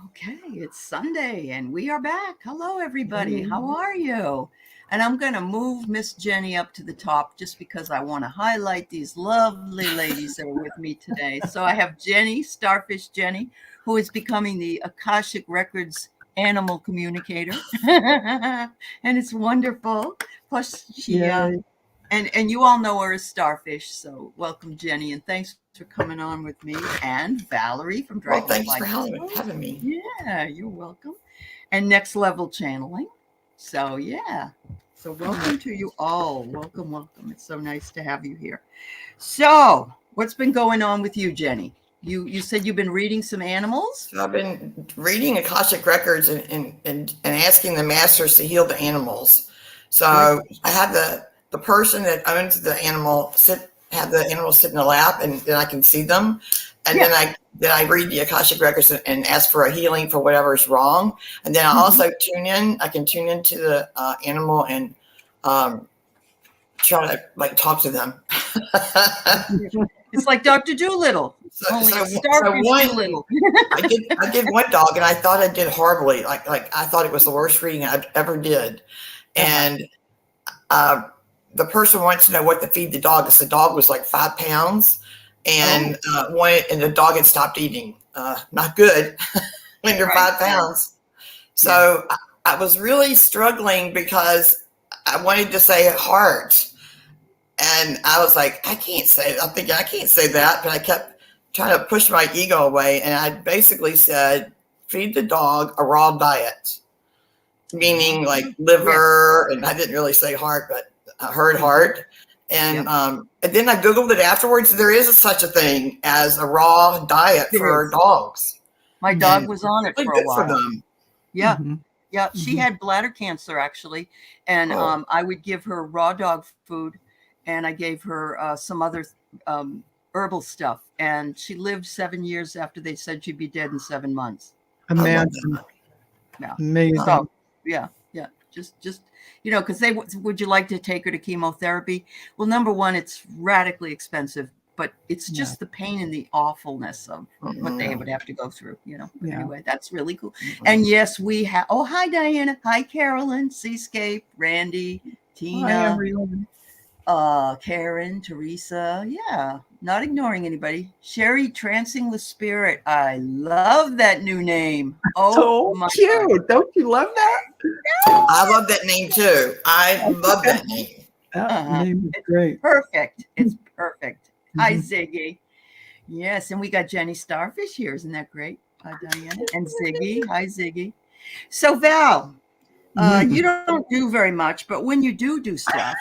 Okay, it's Sunday and we are back. Hello, everybody. Hey. How are you? And I'm going to move Miss Jenny up to the top just because I want to highlight these lovely ladies that are with me today. So I have Jenny, Starfish Jenny, who is becoming the Akashic Records animal communicator. And it's wonderful. Plus, Yay. and you all know her as Starfish. So welcome, Jenny, and thanks for coming on with me. And Valerie from Well, thanks for Dragonfly. having me. Yeah, you're welcome. And Next Level Channeling. So, yeah. So, welcome to you all. Welcome, welcome. It's so nice to have you here. So, what's been going on with you, Jenny? You said you've been reading some animals? So I've been reading Akashic Records and asking the masters to heal the animals. So I have the person that owns the animal have the animal sit in the lap, and then I can see them. And then I read the Akashic Records and ask for a healing for whatever's wrong. And then I also I can tune into the animal and try to talk to them. It's like Dr. Doolittle. Only Starfish Doolittle. I did one dog, and I thought I did horribly. Like I thought it was the worst reading I ever did. And the person wants to know what to feed the dog. Because the dog was like 5 pounds, and the dog had stopped eating. Not good when you're 5 pounds. So I was really struggling because I wanted to say heart. And I was like, I'm thinking I can't say that, but I kept trying to push my ego away. And I basically said, feed the dog a raw diet, meaning like liver. And I didn't really say heart, but I heard heart. And then I Googled it afterwards. There is such a thing as a raw diet for dogs. My dog was on it for a while. For them. Yeah. Mm-hmm. Yeah. She had bladder cancer, actually. And I would give her raw dog food. And I gave her some other herbal stuff. And she lived 7 years after they said she'd be dead in 7 months. Imagine. Yeah. Amazing. So, yeah. Just because would you like to take her to chemotherapy? Well, number one, it's radically expensive, but it's just the pain and the awfulness of what they would have to go through, Anyway, that's really cool. And yes, we have, hi, Diana. Hi, Carolyn, Seascape, Randy, Tina. Hi, everyone. Karen, Teresa, not ignoring anybody. Sherry, Trancing with Spirit. I love that new name. Oh, so cute. God. Don't you love that? I love that name too. I love that name. That name is great. Perfect. It's perfect. Hi, Ziggy. Yes, and we got Jenny Starfish here. Isn't that great? Hi, Diana. And Ziggy. Hi, Ziggy. So, Val, you don't do very much, but when you do stuff,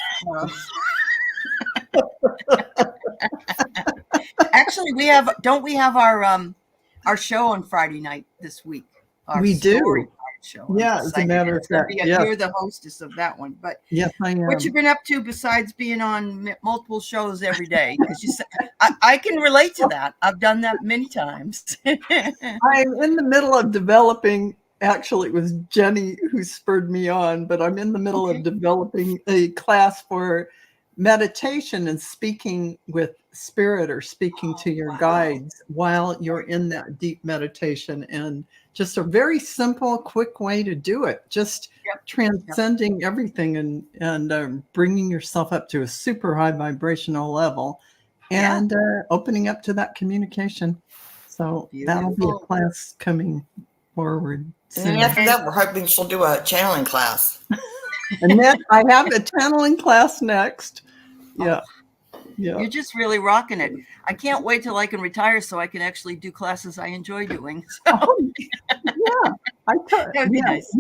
actually, don't we have our show on Friday night this week? We do. Show. Yeah, as a matter of fact, you're the hostess of that one. But yes, I am. What you've been up to besides being on multiple shows every day? Because I can relate to that. I've done that many times. I'm in the middle of developing. Actually, it was Jenny who spurred me on, but I'm in the middle of developing a class for meditation and speaking with spirit or speaking to your guides while you're in that deep meditation, and just a very simple, quick way to do it. Just transcending everything and bringing yourself up to a super high vibrational level and opening up to that communication. So that'll be a class coming forward. And after that, we're hoping she'll do a channeling class. And then I have a channeling class next. Yeah. You're just really rocking it. I can't wait till I can retire so I can actually do classes I enjoy doing. So. That'd be nice.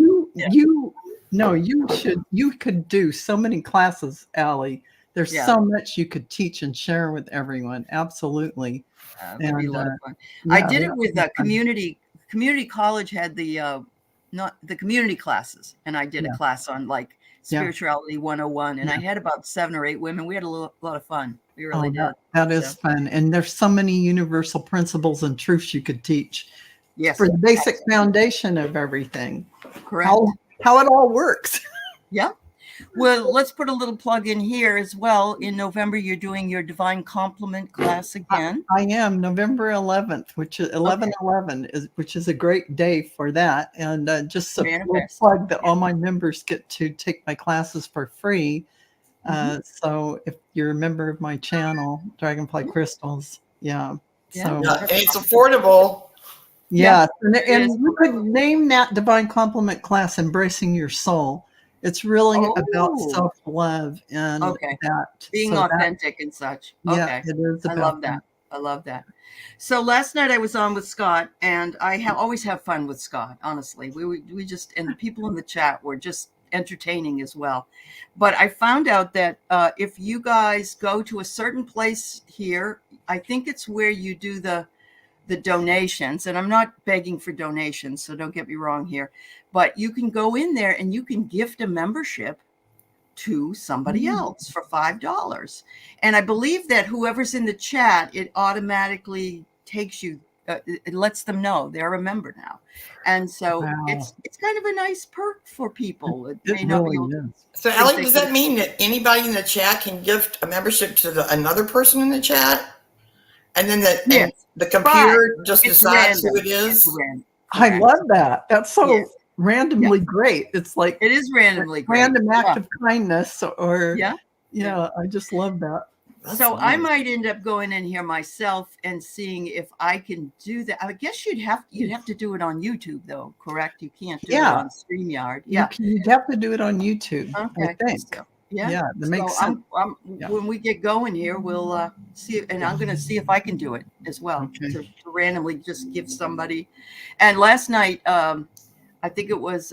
You could do so many classes, Allie. There's so much you could teach and share with everyone. Absolutely. That'd be a lot of fun. I did it with community college had the community classes, and I did a class on like Spirituality 101, and I had about 7 or 8 women. We had a lot of fun. We really did. That is fun. And there's so many universal principles and truths you could teach. Yes. For the basic foundation of everything. Correct. How it all works. Yeah. Well, let's put a little plug in here as well. In November, you're doing your Divine Compliment class again. I am November 11th, which is 11/11 which is a great day for that. And just a little plug that all my members get to take my classes for free. So if you're a member of my channel, Dragonfly Crystals, so and it's affordable. Yeah, and you could name that Divine Compliment class "Embracing Your Soul." It's really about self-love and that being authentic and such. Yeah, it is. I love that. I love that. So last night I was on with Scott, and I always have fun with Scott. Honestly, we just, and the people in the chat were just entertaining as well. But I found out that if you guys go to a certain place here, I think it's where you do the donations, and I'm not begging for donations, so don't get me wrong here, but you can go in there and you can gift a membership to somebody else for $5. And I believe that whoever's in the chat, it automatically takes you, it lets them know they're a member now. And so it's kind of a nice perk for people. It may not be So Ellie, does that mean that anybody in the chat can gift a membership to another person in the chat? And then the computer just decides who it is? I love that. That's so randomly great. It's like it is randomly great. Random act of kindness, or I just love that. That's so nice. I might end up going in here myself and seeing if I can do that. I guess you'd have to do it on YouTube though, correct? You can't do it on StreamYard. You'd have to do it on YouTube. I think. So, that makes sense. When we get going here, we'll see, and I'm going to see if I can do it as well to randomly just give somebody. And last night, I think it was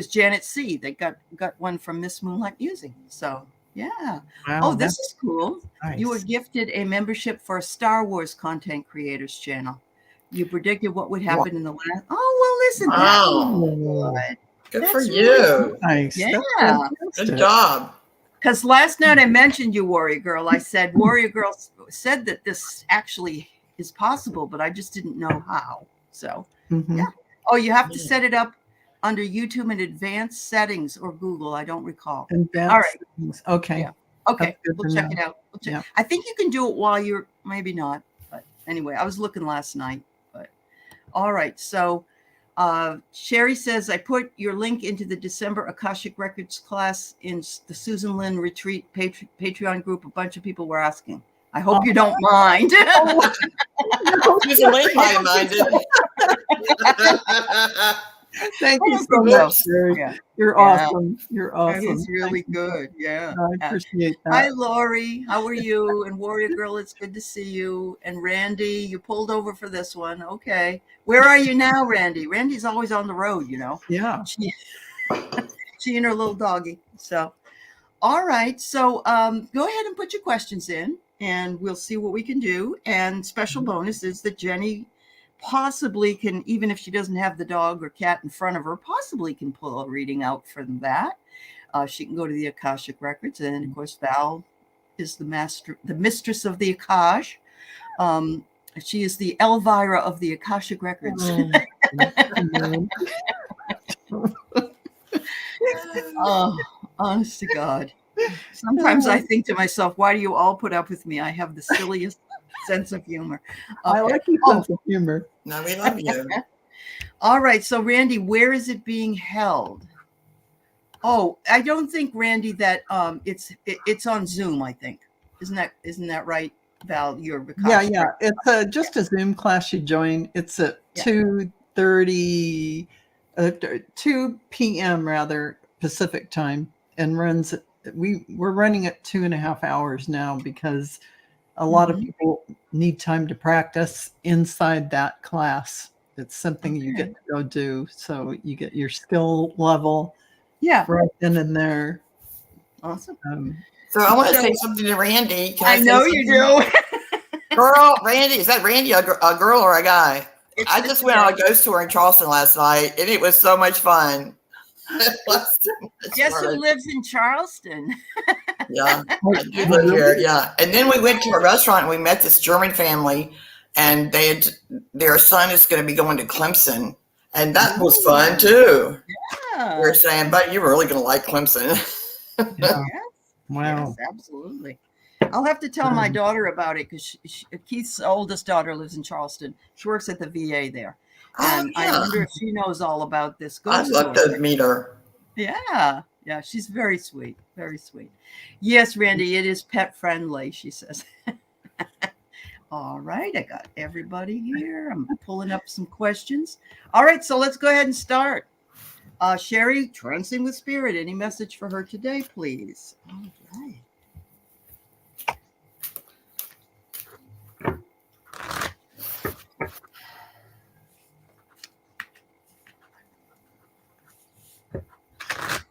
Janet C. that got one from Miss Moonlight Music. So this is cool. Nice. You were gifted a membership for a Star Wars content creators channel. You predicted what would happen in the last. Oh well, listen. Good for you. Nice. Yeah. Good job. Because last night I mentioned you, Warrior Girl. I said Warrior Girl said that this actually is possible, but I just didn't know how. So Oh, you have to set it up under YouTube in advanced settings or Google. I don't recall. Advanced All right. settings. Okay. Yeah. Okay. We'll check it out. I think you can do it while you're maybe not. But anyway, I was looking last night. But all right. So Sherry says, I put your link into the December Akashic Records class in the Susan Lynn Retreat Patreon group. A bunch of people were asking. I hope you don't mind. Susan Lynn might have minded. Thank you so much, Sherry. You're awesome. You're awesome. It's really good. Yeah. I appreciate that. Hi, Lori. How are you? And Warrior Girl, it's good to see you. And Randy, you pulled over for this one. Okay. Where are you now, Randy? Randy's always on the road, you know. Yeah. She and her little doggy. So, all right. So go ahead and put your questions in, and we'll see what we can do. And special bonus is that Jenny possibly can, even if she doesn't have the dog or cat in front of her, possibly can pull a reading out from that. She can go to the Akashic Records, and of course Val is the mistress of the Akash. She is the Elvira of the Akashic Records. Oh, honest to God. Sometimes I think to myself, why do you all put up with me? I have the silliest sense of humor. Okay. I like your sense of humor. No, we love you. All right. So, Randy, where is it being held? Oh, I don't think, Randy, that it's on Zoom, I think. Isn't that right, Val? Yeah. It's just a Zoom class you join. It's at 2 p.m. rather, Pacific time, and runs. We're running at 2.5 hours now because a lot of people need time to practice inside that class. It's something you get to go do. So you get your skill level right then and there. Awesome. So I want to say something to Randy. Can I know you do. Girl, Randy, is that Randy, a girl or a guy? I just went on a ghost tour in Charleston last night, and it was so much fun. Guess who lives in Charleston? Yeah, I do live here. Yeah, and then we went to a restaurant and we met this German family, and their son is going to be going to Clemson, and that was fun too. Yeah, we were saying, but you're really going to like Clemson. Yeah. Yes, Wow. yes, absolutely. I'll have to tell my daughter about it because Keith's oldest daughter lives in Charleston. She works at the VA there. Oh And I yeah, wonder if she knows all about this I'd ghost love story. to meet her. Yeah. Yeah. She's very sweet. Very sweet. Yes, Randy, it is pet friendly, she says. All right. I got everybody here. I'm pulling up some questions. All right. So let's go ahead and start. Sherry, Trancing with Spirit. Any message for her today, please?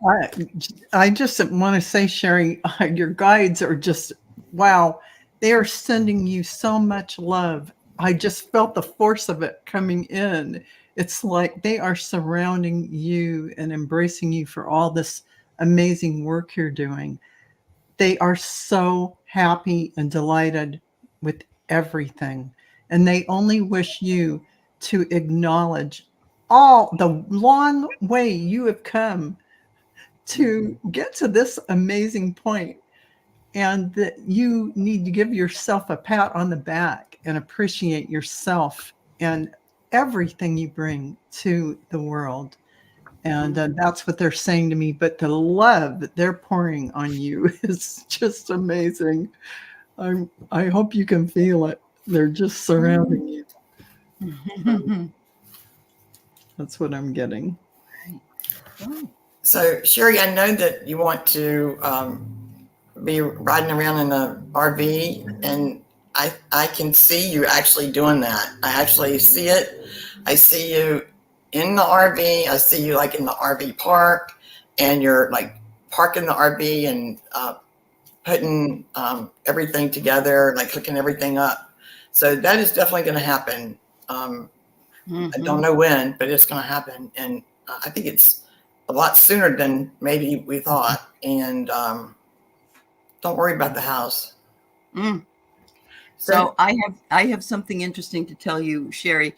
All right. I just want to say, Sherry, your guides are just, wow. They are sending you so much love. I just felt the force of it coming in. It's like they are surrounding you and embracing you for all this amazing work you're doing. They are so happy and delighted with everything. And they only wish you to acknowledge all the long way you have come to get to this amazing point, and that you need to give yourself a pat on the back and appreciate yourself and everything you bring to the world. And that's what they're saying to me. But the love that they're pouring on you is just amazing. I hope you can feel it. They're just surrounding you. That's what I'm getting. So Sherry, I know that you want to be riding around in the RV, and I can see you actually doing that. I actually see it. I see you in the RV. I see you like in the RV park, and you're like parking the RV and putting everything together, like hooking everything up. So that is definitely going to happen. I don't know when, but it's going to happen, and I think it's a lot sooner than maybe we thought. And don't worry about the house. So I have something interesting to tell you, Sherry.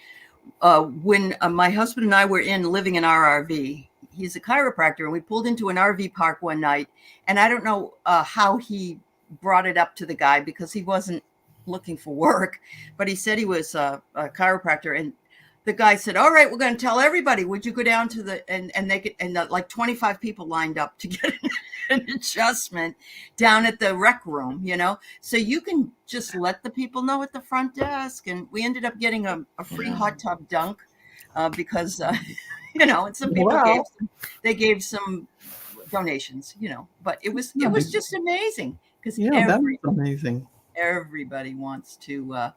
When my husband and I were living in our RV, he's a chiropractor, and we pulled into an RV park one night, and I don't know how he brought it up to the guy because he wasn't looking for work, but he said he was a chiropractor, and the guy said, "All right, we're going to tell everybody. Would you go down to the," and they could, and like 25 people lined up to get an adjustment down at the rec room, you know, so you can just let the people know at the front desk. And we ended up getting a free hot tub dunk because, you know, and some people gave some donations, you know, but it was just amazing because that's amazing. Everybody wants to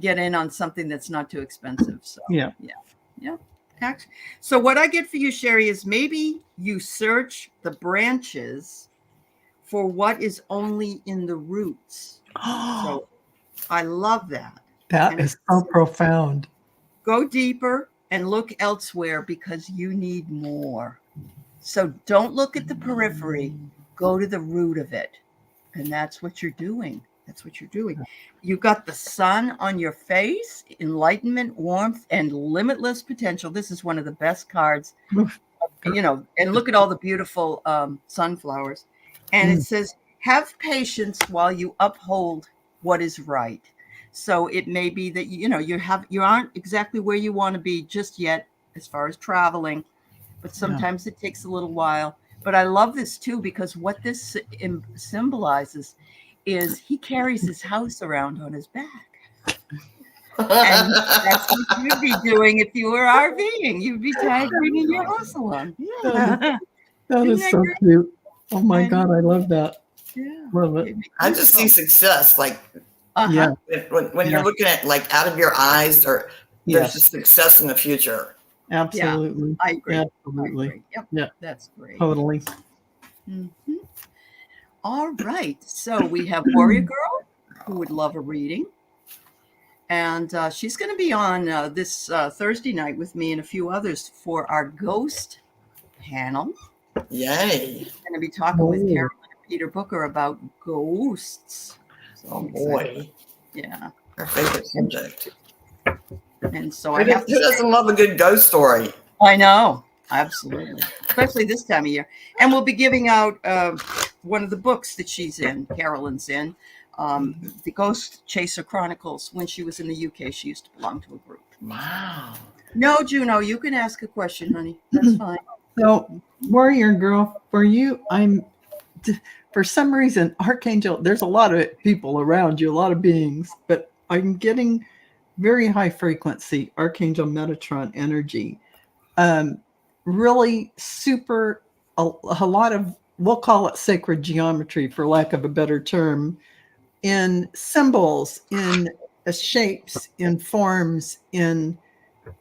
get in on something that's not too expensive. So yeah. So what I get for you, Sherry, is maybe you search the branches for what is only in the roots. So I love that. That is so profound. Go deeper and look elsewhere because you need more. So don't look at the periphery, go to the root of it. And that's what you're doing. That's what you're doing. You've got the sun on your face, enlightenment, warmth, and limitless potential. This is one of the best cards, you know, and look at all the beautiful sunflowers. And it says, have patience while you uphold what is right. So it may be that, you know, you aren't exactly where you want to be just yet as far as traveling, but sometimes it takes a little while. But I love this too, because what this symbolizes is he carries his house around on his back. And that's what you'd be doing if you were RVing. You'd be bringing your house along. Yeah. That is so cute. Oh my God, I love that. Yeah. Love it. I just see success, like when you're looking at like out of your eyes, or there's just success in the future. Absolutely. Yeah, I agree. Absolutely. I agree. Yep. Yeah. That's great. Totally. Mm-hmm. All right. So we have Warrior Girl, who would love a reading. And she's going to be on this Thursday night with me and a few others for our ghost panel. Yay. We're going to be talking with Carolyn and Peter Booker about ghosts. So oh, boy. Yeah. Our favorite subject. And so who doesn't love a good ghost story? I know. Absolutely. especially this time of year. And we'll be giving out one of the books that she's in, Carolyn's in, The Ghost Chaser Chronicles. When she was in the UK, she used to belong to a group. Wow. No, Juno, you can ask a question, honey. That's fine. So, Warrior Girl, for you, for some reason, Archangel, there's a lot of people around you, a lot of beings, but I'm getting very high frequency Archangel Metatron energy. Really super, a lot of, we'll call it sacred geometry, for lack of a better term, in symbols, in shapes, in forms, in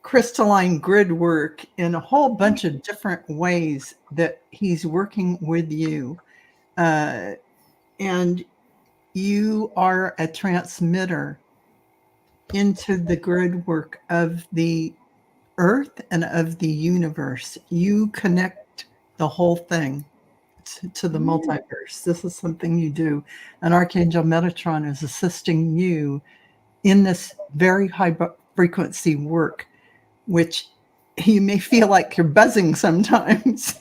crystalline grid work, in a whole bunch of different ways that he's working with you. And you are a transmitter into the grid work of the earth and of the universe. You connect the whole thing to the multiverse. This is something you do. And Archangel Metatron is assisting you in this very high frequency work, which you may feel like you're buzzing sometimes,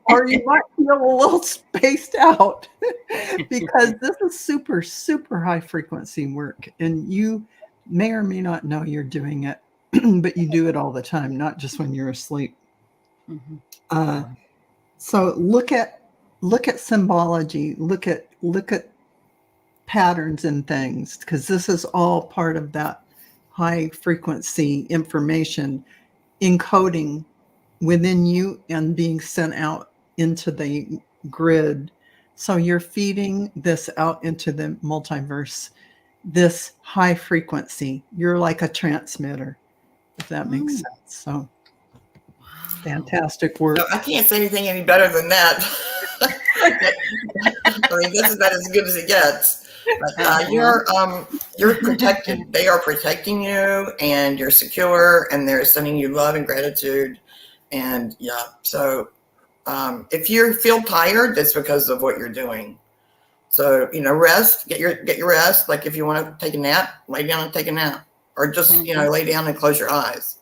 or you might feel a little spaced out because this is super, super high frequency work. And you may or may not know you're doing it, but you do it all the time, not just when you're asleep. So look at symbology, look at patterns and things, because this is all part of that high frequency information encoding within you and being sent out into the grid. So you're feeding this out into the multiverse, this high frequency. You're like a transmitter, if that makes sense. So fantastic work. No, I can't say anything any better than that. I mean, this is about as good as it gets. But you're protected. They are protecting you, and you're secure, and they're sending you love and gratitude. And yeah, so if you feel tired, that's because of what you're doing. So rest. Get your rest. Like if you want to take a nap, lay down and take a nap, or just lay down and close your eyes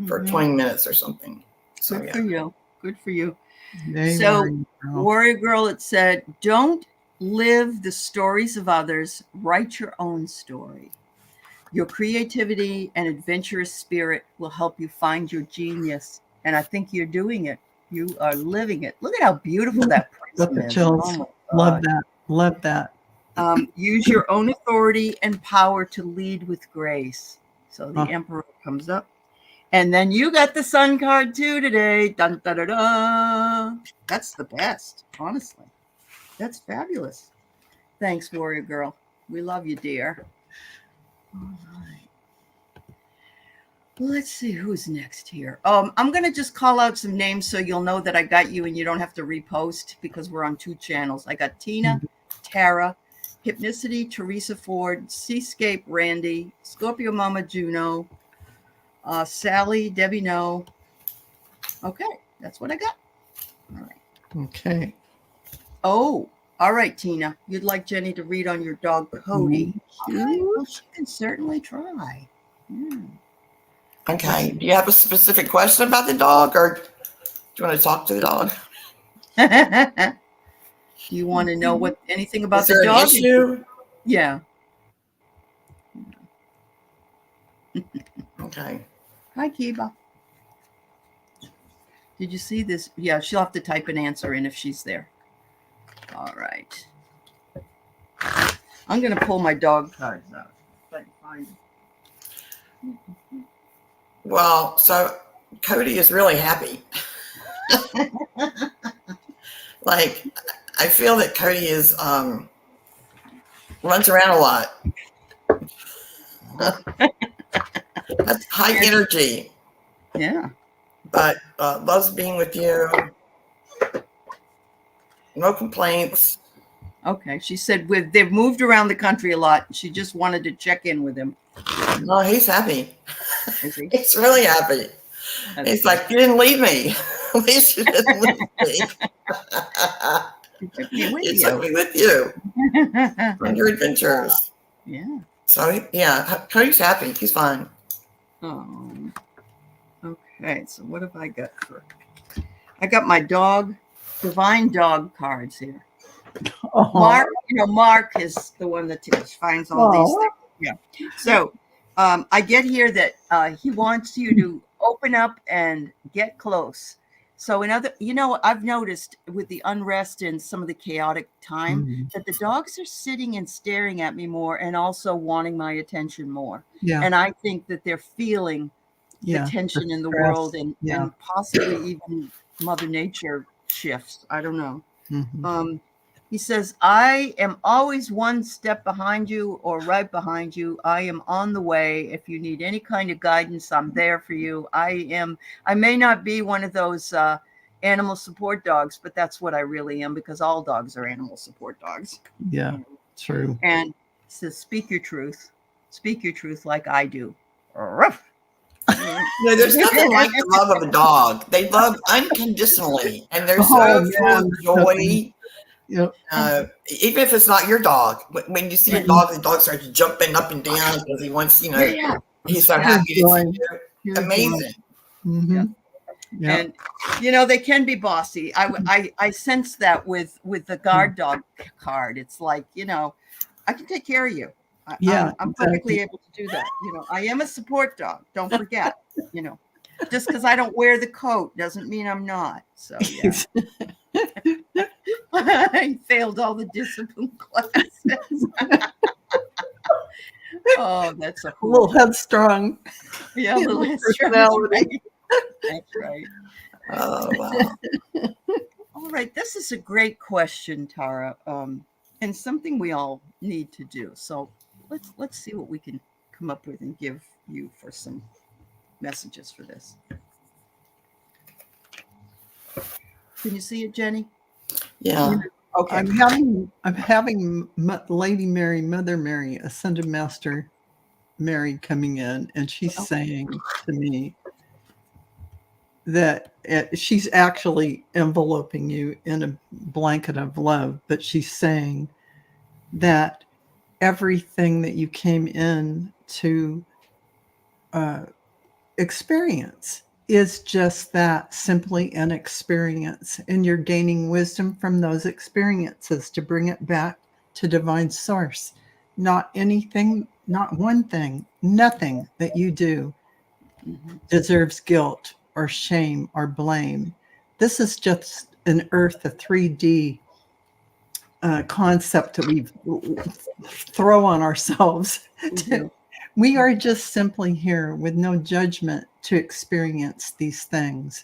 for 20 minutes or something. So Good for you. Good for you. So, Warrior Girl, it said, don't live the stories of others, write your own story. Your creativity and adventurous spirit will help you find your genius. And I think you're doing it. You are living it. Look at how beautiful that prism is. Chills. Love that. Love that. Use your own authority and power to lead with grace. So the Emperor comes up. And then you got the Sun card too today. Dun, da, da, da. That's the best, honestly. That's fabulous. Thanks, Warrior Girl. We love you, dear. All right. Let's see who's next here. I'm going to just call out some names so you'll know that I got you and you don't have to repost because we're on 2 channels. I got Tina, Tara, Hypnicity, Teresa Ford, Seascape, Randy, Scorpio Mama, Juno, Sally, Debbie, no. Okay, that's what I got. All right. Okay. Oh, all right, Tina. You'd like Jenny to read on your dog, Cody. Okay, well, she can certainly try. Yeah. Okay. Do you have a specific question about the dog, or do you want to talk to the dog? Do you want to know anything about Is there the dog? an issue? Yeah. Okay. Hi, Kiba. Did you see this? Yeah, she'll have to type an answer in if she's there. All right. I'm going to pull my dog cards out. If I can find them. Well, so Cody is really happy. Like, I feel that Cody is runs around a lot. That's high energy. Yeah. But loves being with you. No complaints. Okay. She said they've moved around the country a lot. She just wanted to check in with him. No, he's happy. Is he? He's really happy. That's He's good. like, you didn't leave me. At least you didn't leave me. You took me with You took me with you on your adventures. Yeah. So, yeah, Cody's happy. He's fine. Okay, so what have I got for? I got my divine dog cards here. Oh, Mark, Mark is the one that finds all these things. Yeah. So I get here that he wants you to open up and get close. So I've noticed with the unrest and some of the chaotic time that the dogs are sitting and staring at me more and also wanting my attention more. yeah. And I think that they're feeling the tension in the world and possibly even Mother Nature shifts. I don't know. Mm-hmm. He says, I am always one step behind you or right behind you. I am on the way. If you need any kind of guidance, I'm there for you. I may not be one of those animal support dogs, but that's what I really am, because all dogs are animal support dogs. Yeah, true. And he says, speak your truth like I do. Ruff. No, there's nothing like the love of a dog. They love unconditionally, and they're so full of joy. Yep. Even if it's not your dog, when you see a dog, the dog starts jumping up and down because he wants, he's so happy to see you. Amazing. Mm-hmm. Yeah. And they can be bossy. I sense that with the guard dog card. It's like, I can take care of you. I'm perfectly able to do that. I am a support dog. Don't forget. Just because I don't wear the coat doesn't mean I'm not. So yeah. I failed all the discipline classes. Oh, that's a little headstrong. Yeah, a little headstrong. That's right. Oh, wow. All right. This is a great question, Tara, and something we all need to do. So let's see what we can come up with and give you for some messages for this. Can you see it, Jenny? Yeah. Okay. I'm having Lady Mary, Mother Mary, Ascended Master Mary coming in, and she's saying to me that she's actually enveloping you in a blanket of love, but she's saying that everything that you came in to experience is just that, simply an experience, and you're gaining wisdom from those experiences to bring it back to divine source. Not anything, not one thing, nothing that you do deserves guilt or shame or blame. This is just an earth, a 3D concept that we throw on ourselves. We are just simply here with no judgment to experience these things.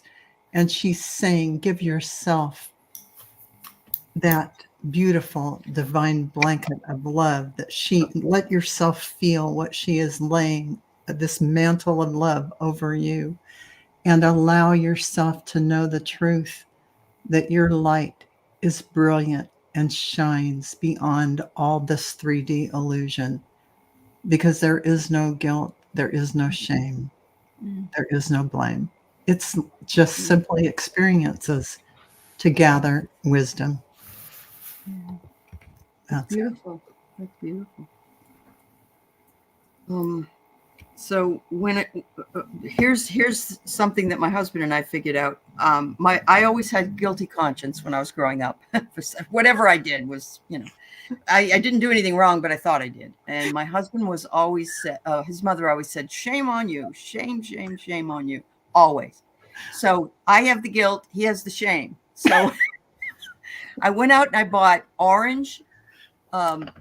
And she's saying, give yourself that beautiful divine blanket of love, that let yourself feel what she is laying, this mantle of love over you, and allow yourself to know the truth that your light is brilliant and shines beyond all this 3D illusion. Because there is no guilt, there is no shame, there is no blame. It's just simply experiences to gather wisdom. That's beautiful. That's beautiful. So when here's something that my husband and I figured out. I always had guilty conscience when I was growing up. For whatever I did was, I didn't do anything wrong, but I thought I did. And my husband was always said, his mother always said, shame on you, shame, shame, shame on you, always. So I have the guilt, he has the shame. So I went out and I bought orange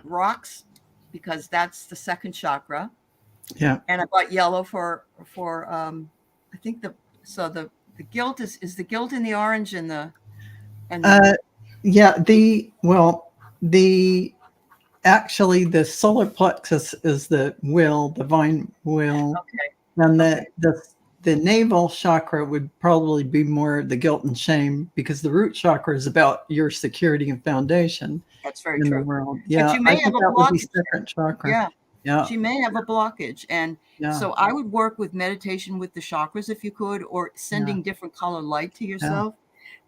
rocks, because that's the second chakra. Yeah. And I bought yellow for I think the guilt is the guilt in the orange and the actually the solar plexus is the will, divine will. Okay. And the navel chakra would probably be more the guilt and shame, because the root chakra is about your security and foundation. That's very in true. the world. Yeah. But you may have a blockage. Second chakra. Yeah. Yeah. She may have a blockage. And so I would work with meditation with the chakras if you could, or sending different color light to yourself.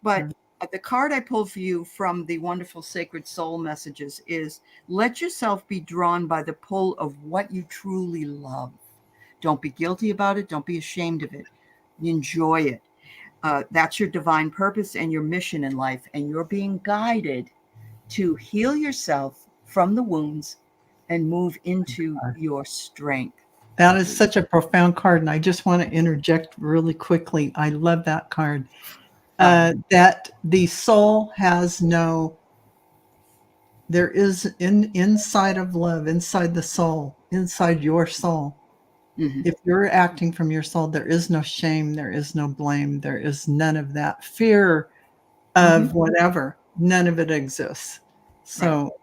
But the card I pulled for you from the wonderful Sacred Soul Messages is, let yourself be drawn by the pull of what you truly love. Don't be guilty about it. Don't be ashamed of it. Enjoy it. that's your divine purpose and your mission in life. And you're being guided to heal yourself from the wounds and move into your strength. That is such a profound card. And I just want to interject really quickly. I love that card. That the soul has no, there is inside of love, inside the soul, inside your soul. Mm-hmm. If you're acting from your soul, there is no shame, there is no blame, there is none of that fear of whatever. None of it exists. So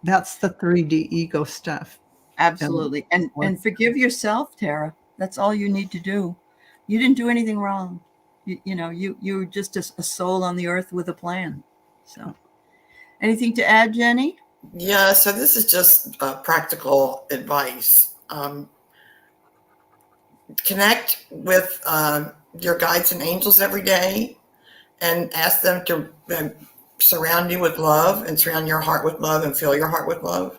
that's the 3D ego stuff. Absolutely. And forgive yourself, Tara. That's all you need to do. You didn't do anything wrong. You're just a soul on the earth with a plan. So anything to add, Jenny? Yeah, so this is just practical advice. Connect with your guides and angels every day and ask them to surround you with love and surround your heart with love and fill your heart with love.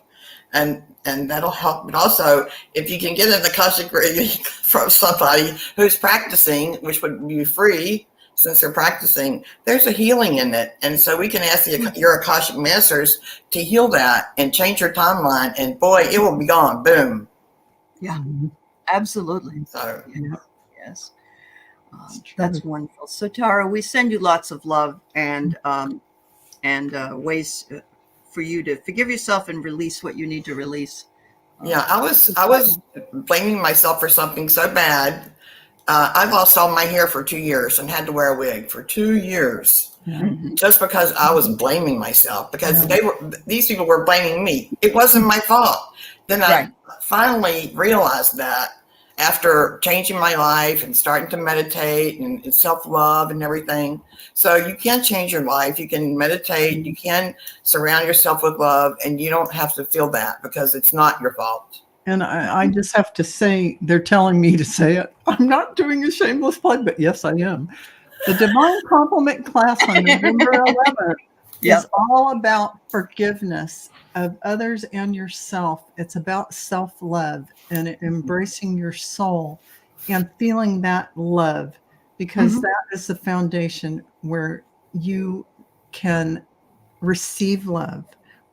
And that'll help. But also, if you can get an Akashic reading from somebody who's practicing, which would be free since they're practicing, there's a healing in it. And so we can ask your Akashic masters to heal that and change your timeline. And boy, it will be gone. Boom. Yeah, absolutely. So, yes. That's wonderful. So, Tara, we send you lots of love and ways for you to forgive yourself and release what you need to release. Yeah, I was blaming myself for something so bad. I lost all my hair for 2 years and had to wear a wig for 2 years just because I was blaming myself because these people were blaming me. It wasn't my fault. Then I finally realized that after changing my life and starting to meditate and self-love and everything. So you can change your life. You can meditate. You can surround yourself with love, and you don't have to feel that because it's not your fault. And I just have to say, they're telling me to say it. I'm not doing a shameless plug, but yes, I am. The Divine Compliment class on November 11th is all about forgiveness of others and yourself. It's about self-love and embracing your soul and feeling that love, because that is the foundation where you can receive love.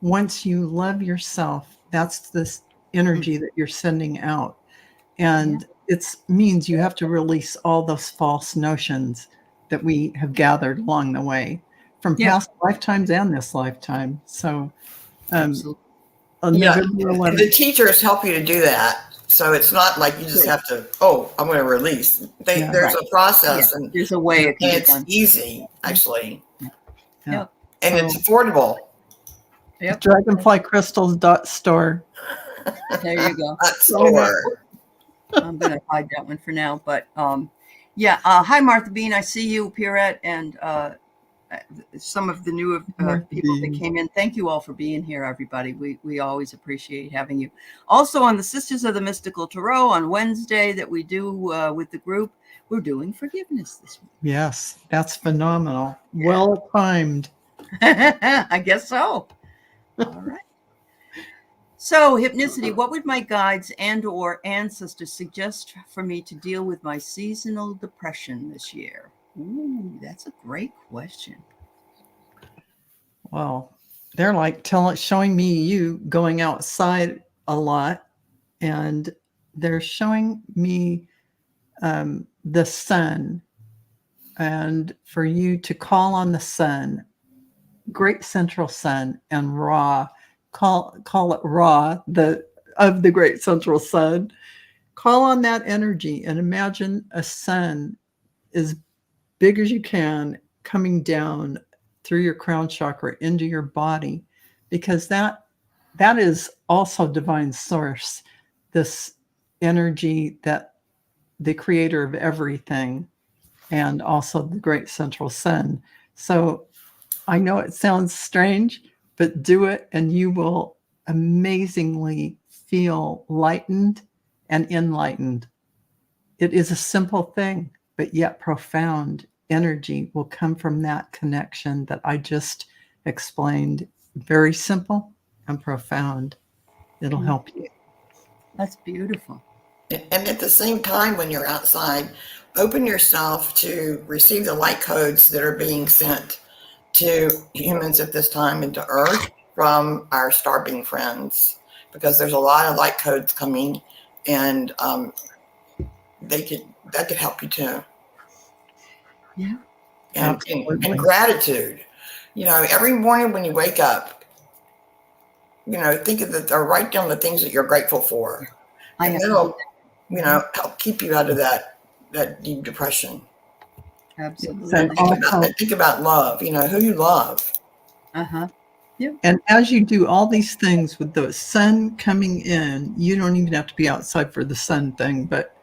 Once you love yourself, that's this energy that you're sending out. And it means you have to release all those false notions that we have gathered along the way from past lifetimes and this lifetime. So the teachers help you to do that. So it's not like you just have to, I'm going to release. There's a process and there's a way and it's easy, actually. And it's affordable. Dragonflycrystals.store. There you go. Store. I'm going to hide that one for now. But hi, Martha Bean. I see you, Pierrette, and some of the new people that came in. Thank you all for being here, everybody. We always appreciate having you. Also, on the Sisters of the Mystical Tarot on Wednesday that we do with the group, we're doing forgiveness this week. Yes, that's phenomenal. Well timed. I guess so. All right. So, hypnicity, what would my guides and or ancestors suggest for me to deal with my seasonal depression this year? Ooh, that's a great question. Well, they're like showing me you going outside a lot, and they're showing me the sun, and for you to call on the sun, great central sun, and Ra. Call it Ra, of the great central sun. Call on that energy and imagine a sun as big as you can coming down through your crown chakra into your body, because that is also divine source, this energy that the creator of everything, and also the great central sun. So I know it sounds strange, but do it and you will amazingly feel lightened and enlightened. It is a simple thing, but yet profound energy will come from that connection that I just explained. Very simple and profound. It'll help you. That's beautiful. And at the same time, when you're outside, open yourself to receive the light codes that are being sent to humans at this time and to Earth from our starbeing friends, because there's a lot of light codes coming, and that could help you too. Yeah. And gratitude. Every morning when you wake up, think of or write down the things that you're grateful for. And that'll, help keep you out of that deep depression. Absolutely. Think about love, who you love. Uh-huh. Yeah. And as you do all these things with the sun coming in, you don't even have to be outside for the sun thing, but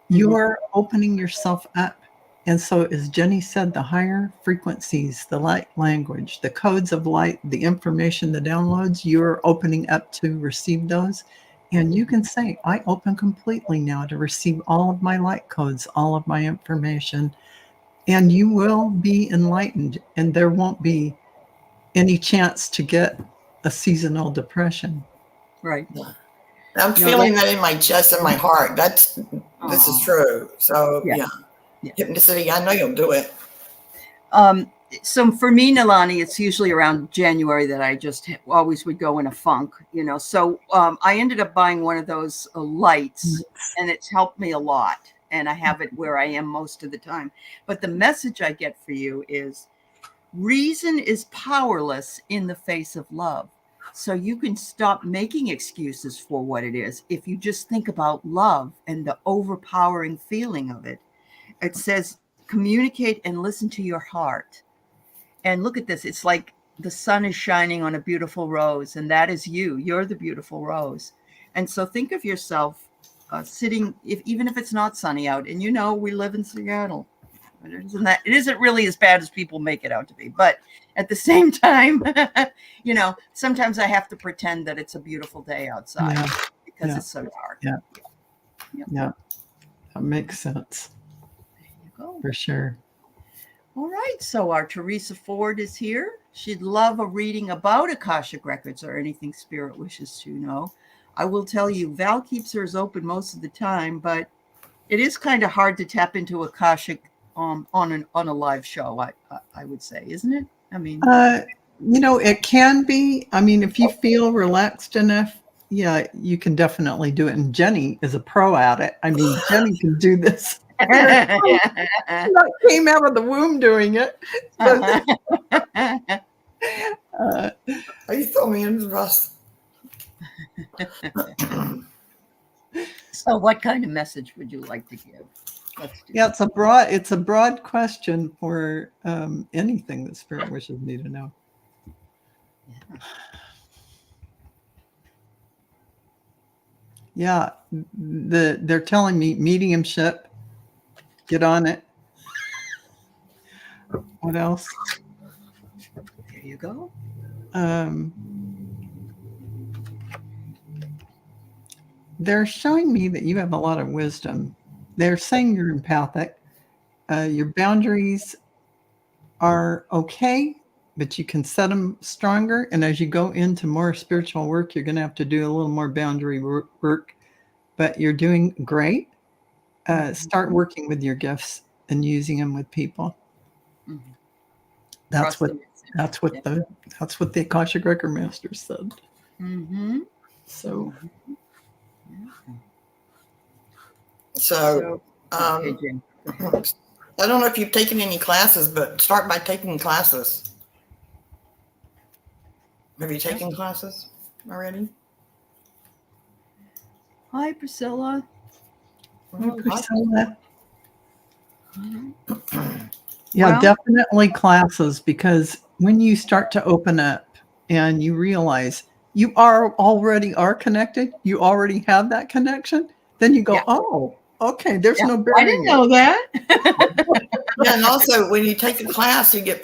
you're opening yourself up. And so, as Jenny said, the higher frequencies, the light language, the codes of light, the information, the downloads, you're opening up to receive those. And you can say, I open completely now to receive all of my light codes, all of my information. And you will be enlightened, and there won't be any chance to get a seasonal depression. Right. I'm feeling that in my chest and my heart. This is true. So yeah. Hypnicity, I know you'll do it. So for me, Nalani, it's usually around January that I just always would go in a funk, So I ended up buying one of those lights, and it's helped me a lot. And I have it where I am most of the time. But the message I get for you is reason is powerless in the face of love. So you can stop making excuses for what it is. If you just think about love and the overpowering feeling of it, it says, communicate and listen to your heart. And look at this. It's like the sun is shining on a beautiful rose, and that is you. You're the beautiful rose. And so think of yourself sitting, even if it's not sunny out, and we live in Seattle. It isn't really as bad as people make it out to be. But at the same time, sometimes I have to pretend that it's a beautiful day outside because it's so dark. Yeah. That makes sense. For sure. All right. So our Teresa Ford is here. She'd love a reading about Akashic Records or anything Spirit wishes to know. I will tell you, Val keeps hers open most of the time, but it is kind of hard to tap into Akashic on a live show, I would say, isn't it? I mean, it can be. I mean, if you feel relaxed enough, you can definitely do it. And Jenny is a pro at it. I mean, Jenny can do this. She came out of the womb doing it. You throw me in the bus. So what kind of message would you like to give? It's a broad question for anything that Spirit wishes me to know. They're telling me mediumship. Get on it. What else? There you go. They're showing me that you have a lot of wisdom. They're saying you're empathic. Your boundaries are okay, but you can set them stronger. And as you go into more spiritual work, you're going to have to do a little more boundary work. But you're doing great. Start working with your gifts and using them with people. Mm-hmm. That's what the Akashic Record Master said. Mm-hmm. So I don't know if you've taken any classes, but start by taking classes. Have you taken classes already? Hi, Priscilla. Definitely classes, because when you start to open up and you realize you already are connected, you already have that connection, then you go, oh, okay, there's no barrier. I didn't know that. And also when you take a class, you get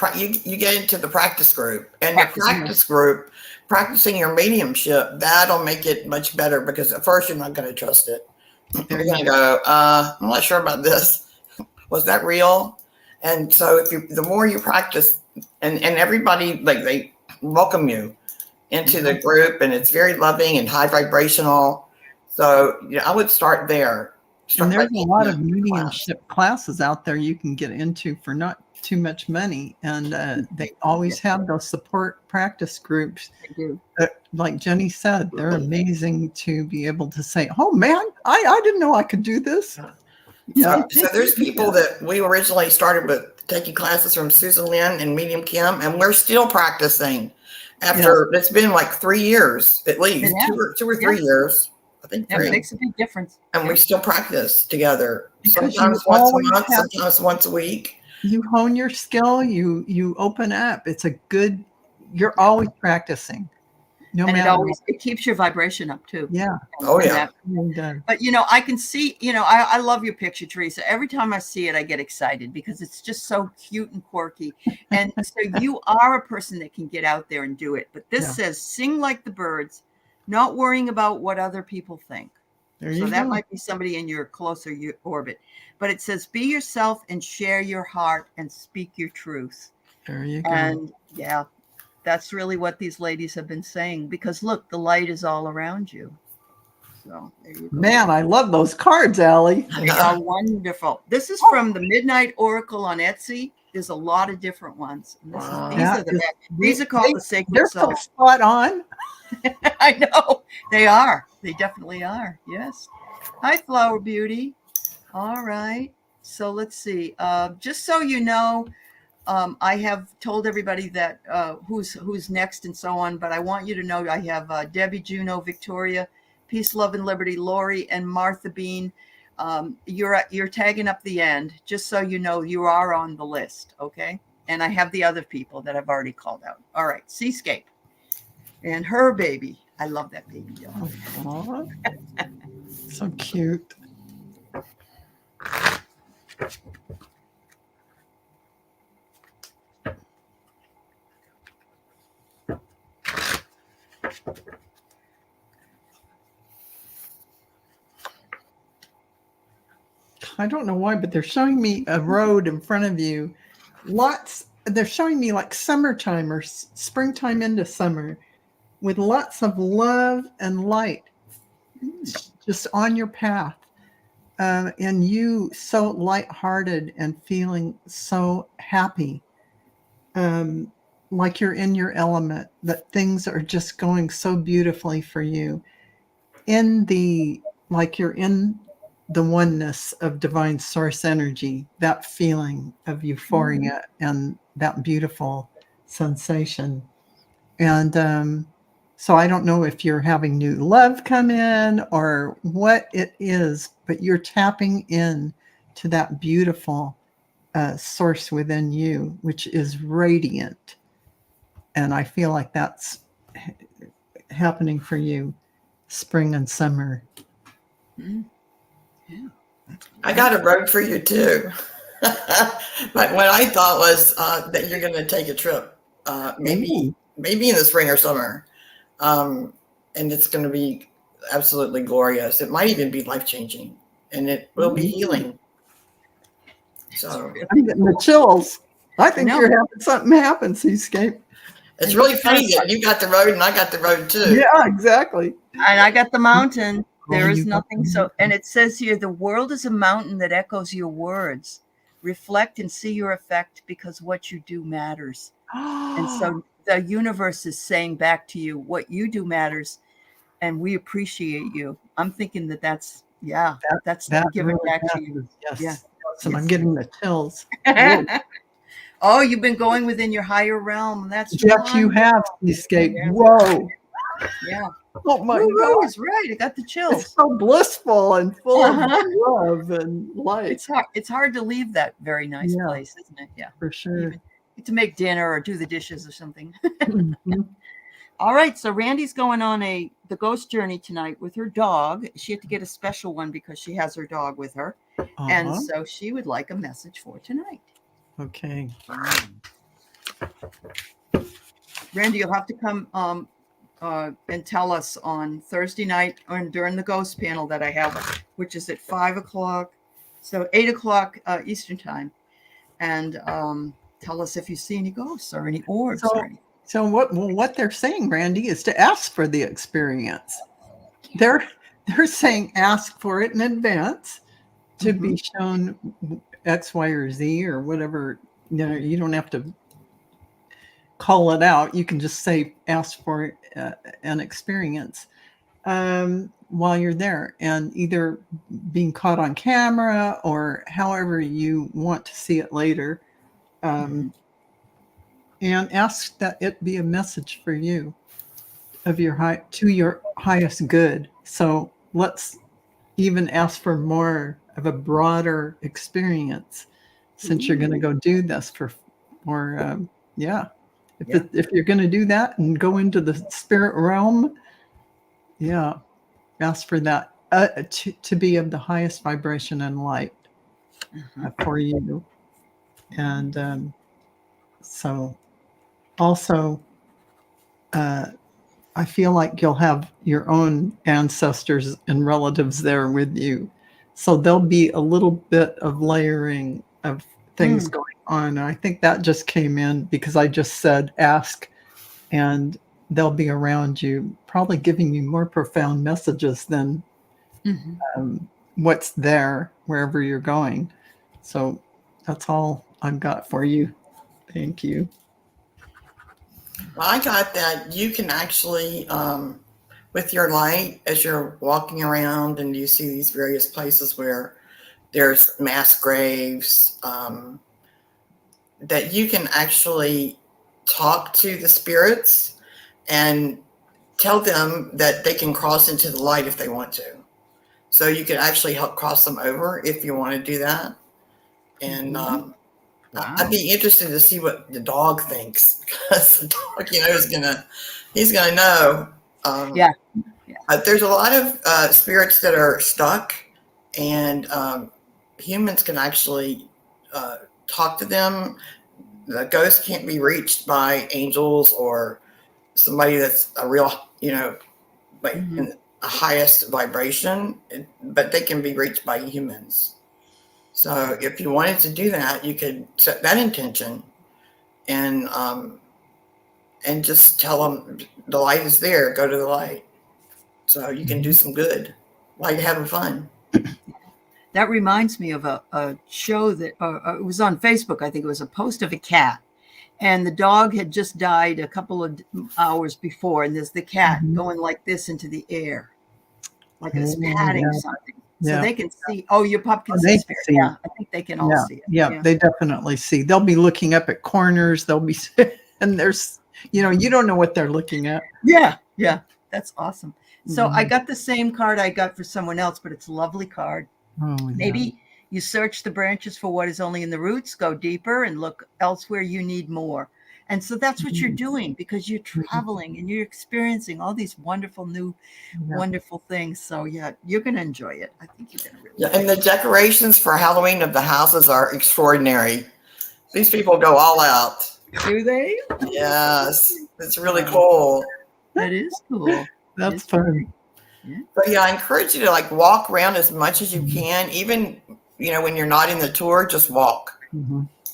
into the practice group, and the practice group, practicing your mediumship, that'll make it much better, because at first you're not going to trust it. You're going to go, I'm not sure about this. Was that real? And so the more you practice, and everybody, they welcome you into the group, and it's very loving and high vibrational. So I would start there. And there's a lot of class. mediumship classes out there you can get into for not too much money. And they always have those support practice groups. They do. Like Jenny said, they're amazing to be able to say, oh man, I didn't know I could do this. Yeah. So there's people that we originally started with taking classes from Susan Lynn and Medium Kim, and we're still practicing after it's been like 3 years at least, two or 3 years. I think that makes a big difference. And we still practice together. Because sometimes once a month, sometimes once a week. You hone your skill, you open up. It's a good, you're always practicing. No matter it keeps your vibration up too. Yeah. Oh yeah. But I can see, I love your picture, Teresa. Every time I see it, I get excited because it's just so cute and quirky. And so you are a person that can get out there and do it. But this says, sing like the birds, not worrying about what other people think. So that might be somebody in your closer orbit. But it says, be yourself and share your heart and speak your truth. There you go. And that's really what these ladies have been saying, because look, the light is all around you. So there you go. Man, I love those cards, Allie. They are wonderful. This is from the Midnight Oracle on Etsy. There's a lot of different ones. These are called the Sacred They're Soul. so spot on. I know. They are. They definitely are. Yes. Hi, Flower Beauty. All right. So let's see. Just so you know, I have told everybody that who's next and so on, but I want you to know I have Debbie, Juno, Victoria, Peace, Love, and Liberty, Lori, and Martha Bean. You're tagging up the end, just so you know you are on the list, okay? And I have the other people that I've already called out. All right, Seascape and her baby. I love that baby dog. So cute. I don't know why, but they're showing me a road in front of you. They're showing me like summertime or springtime into summer with lots of love and light just on your path. And you so lighthearted and feeling so happy, like you're in your element, that things are just going so beautifully for you. Like you're in the oneness of divine source energy, that feeling of euphoria and that beautiful sensation. And so I don't know if you're having new love come in or what it is, but you're tapping in to that beautiful source within you, which is radiant. And I feel like that's happening for you spring and summer. Mm-hmm. Yeah. I got a road for you too. But what I thought was that you're going to take a trip, maybe in the spring or summer, and it's going to be absolutely glorious. It might even be life-changing, and it will be healing. So I'm getting the chills. I think you're having something happen, Seascape. It's really funny that you got the road and I got the road too. Yeah, exactly. And I got the mountain. There is you nothing so, and it says here, the world is a mountain that echoes your words. Reflect and see your effect, because what you do matters. And so the universe is saying back to you, what you do matters, and we appreciate you. I'm thinking that's giving really back to happens. you. Yes. Yeah. So I'm getting the chills. Oh, you've been going within your higher realm. That's Yes, you have, Seascape. Yeah. Whoa. Yeah. Oh my God. God. Is right. I got the chills. It's so blissful and full of love and light. It's hard to leave that very nice place, isn't it? Yeah. For sure. Even to make dinner or do the dishes or something. Mm-hmm. All right. So Randy's going on the ghost journey tonight with her dog. She had to get a special one because she has her dog with her. And so she would like a message for tonight. Okay. Randy, you'll have to come and tell us on Thursday night or during the ghost panel that I have, which is at 5:00. So 8:00 Eastern time. And tell us if you see any ghosts or any orbs or anything. So what they're saying, Randy, is to ask for the experience. They're saying ask for it in advance to be shown X, Y, or Z or whatever. You don't have to call it out. You can just say, ask for an experience while you're there, and either being caught on camera or however you want to see it later. And ask that it be a message for you of to your highest good. So let's even ask for more of a broader experience, since you're going to go do this if you're going to do that and go into the spirit realm, ask for that to be of the highest vibration and light for you. And so also I feel like you'll have your own ancestors and relatives there with you. So there'll be a little bit of layering of things going on. I think that just came in because I just said ask, and they'll be around you, probably giving you more profound messages than what's there wherever you're going. So that's all I've got for you. Thank you. Well, I got that you can actually, with your light, as you're walking around and you see these various places where there's mass graves, that you can actually talk to the spirits and tell them that they can cross into the light if they want to. So you can actually help cross them over if you want to do that. And I'd be interested to see what the dog thinks, because the dog, he's gonna know. There's a lot of spirits that are stuck, and humans can actually talk to them. The ghost can't be reached by angels or somebody that's a real, like in the highest vibration, but they can be reached by humans. So if you wanted to do that, you could set that intention and just tell them the light is there, go to the light. So you can do some good while you're having fun. That reminds me of a show that it was on Facebook. I think it was a post of a cat, and the dog had just died a couple of hours before, and there's the cat going like this into the air, like it's patting something. So they can see. Oh, your pup can see spirit. Yeah, I think they can all see it. Yeah, they definitely see. They'll be looking up at corners. They'll be, and there's, you don't know what they're looking at. Yeah, that's awesome. So I got the same card I got for someone else, but it's a lovely card. Maybe you search the branches for what is only in the roots, go deeper, and look elsewhere. You need more. And so that's what you're doing, because you're traveling and you're experiencing all these wonderful new, wonderful things. So you're going to enjoy it. I think you're going to really. And the decorations for Halloween of the houses are extraordinary. These people go all out. Do they? Yes, it's really cool. That is cool. That's fun. But I encourage you to walk around as much as you can. Even when you're not in the tour, just walk.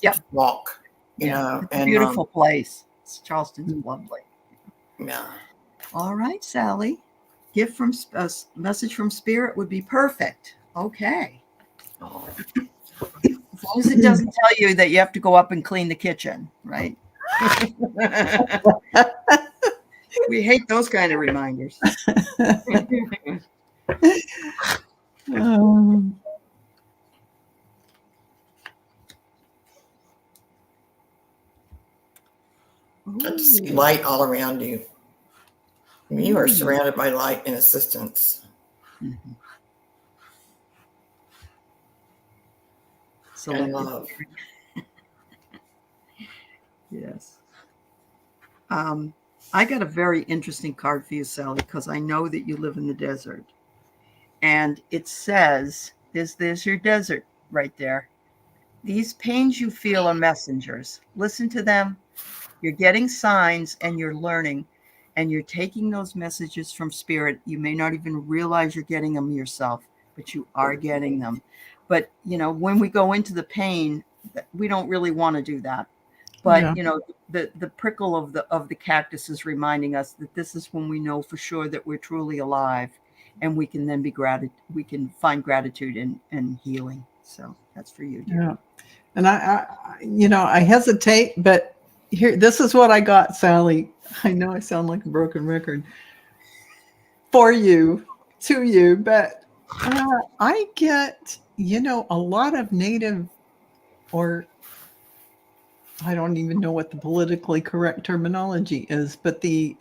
Just walk. It's a beautiful place. Charleston's lovely. Yeah. All right, Sally. Gift from message from spirit would be perfect. Okay. As long as it doesn't tell you that you have to go up and clean the kitchen, right? We hate those kind of reminders. I just see light all around you. You are surrounded by light and assistance. So and love. Yes. I got a very interesting card for you, Sally, because I know that you live in the desert. And it says, there's your desert right there. These pains you feel are messengers. Listen to them. You're getting signs and you're learning, and you're taking those messages from spirit. You may not even realize you're getting them yourself, but you are getting them. But, when we go into the pain, we don't really want to do that. But, the prickle of the cactus is reminding us that this is when we know for sure that we're truly alive. and we can then we can find gratitude and healing. So that's for you, dear. Yeah. And I hesitate, but here, this is what I got, Sally. I know I sound like a broken record for you, to you, but I get, a lot of Native, or I don't even know what the politically correct terminology is, but the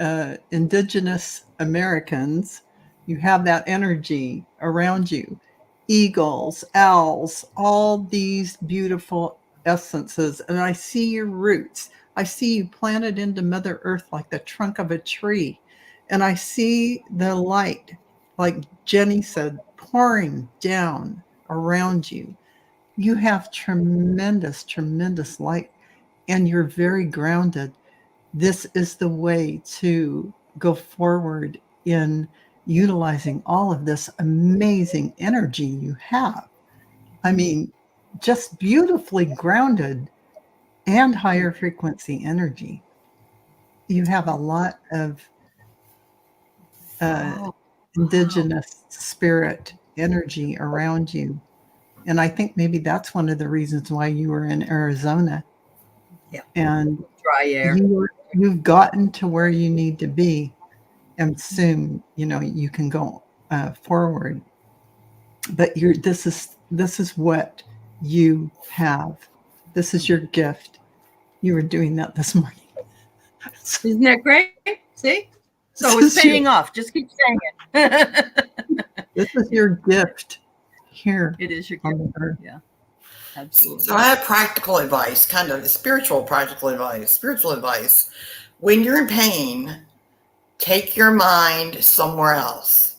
indigenous Americans, you have that energy around you. Eagles, owls, all these beautiful essences. And I see your roots. I see you planted into Mother Earth like the trunk of a tree. And I see the light, like Jenny said, pouring down around you. You have tremendous, tremendous light, and you're very grounded. This is the way to go forward in utilizing all of this amazing energy you have. I mean, just beautifully grounded and higher frequency energy. You have a lot of indigenous spirit energy around you. And I think maybe that's one of the reasons why you were in Arizona. Yeah. And Dry air. You've gotten to where you need to be, and soon, you can go forward. But this is what you have. This is your gift. You were doing that this morning. Isn't that great? See? So it's paying off. Just keep saying it. This is your gift here. It is your gift. Yeah. Absolutely. So I have practical advice, kind of spiritual advice. When you're in pain, take your mind somewhere else.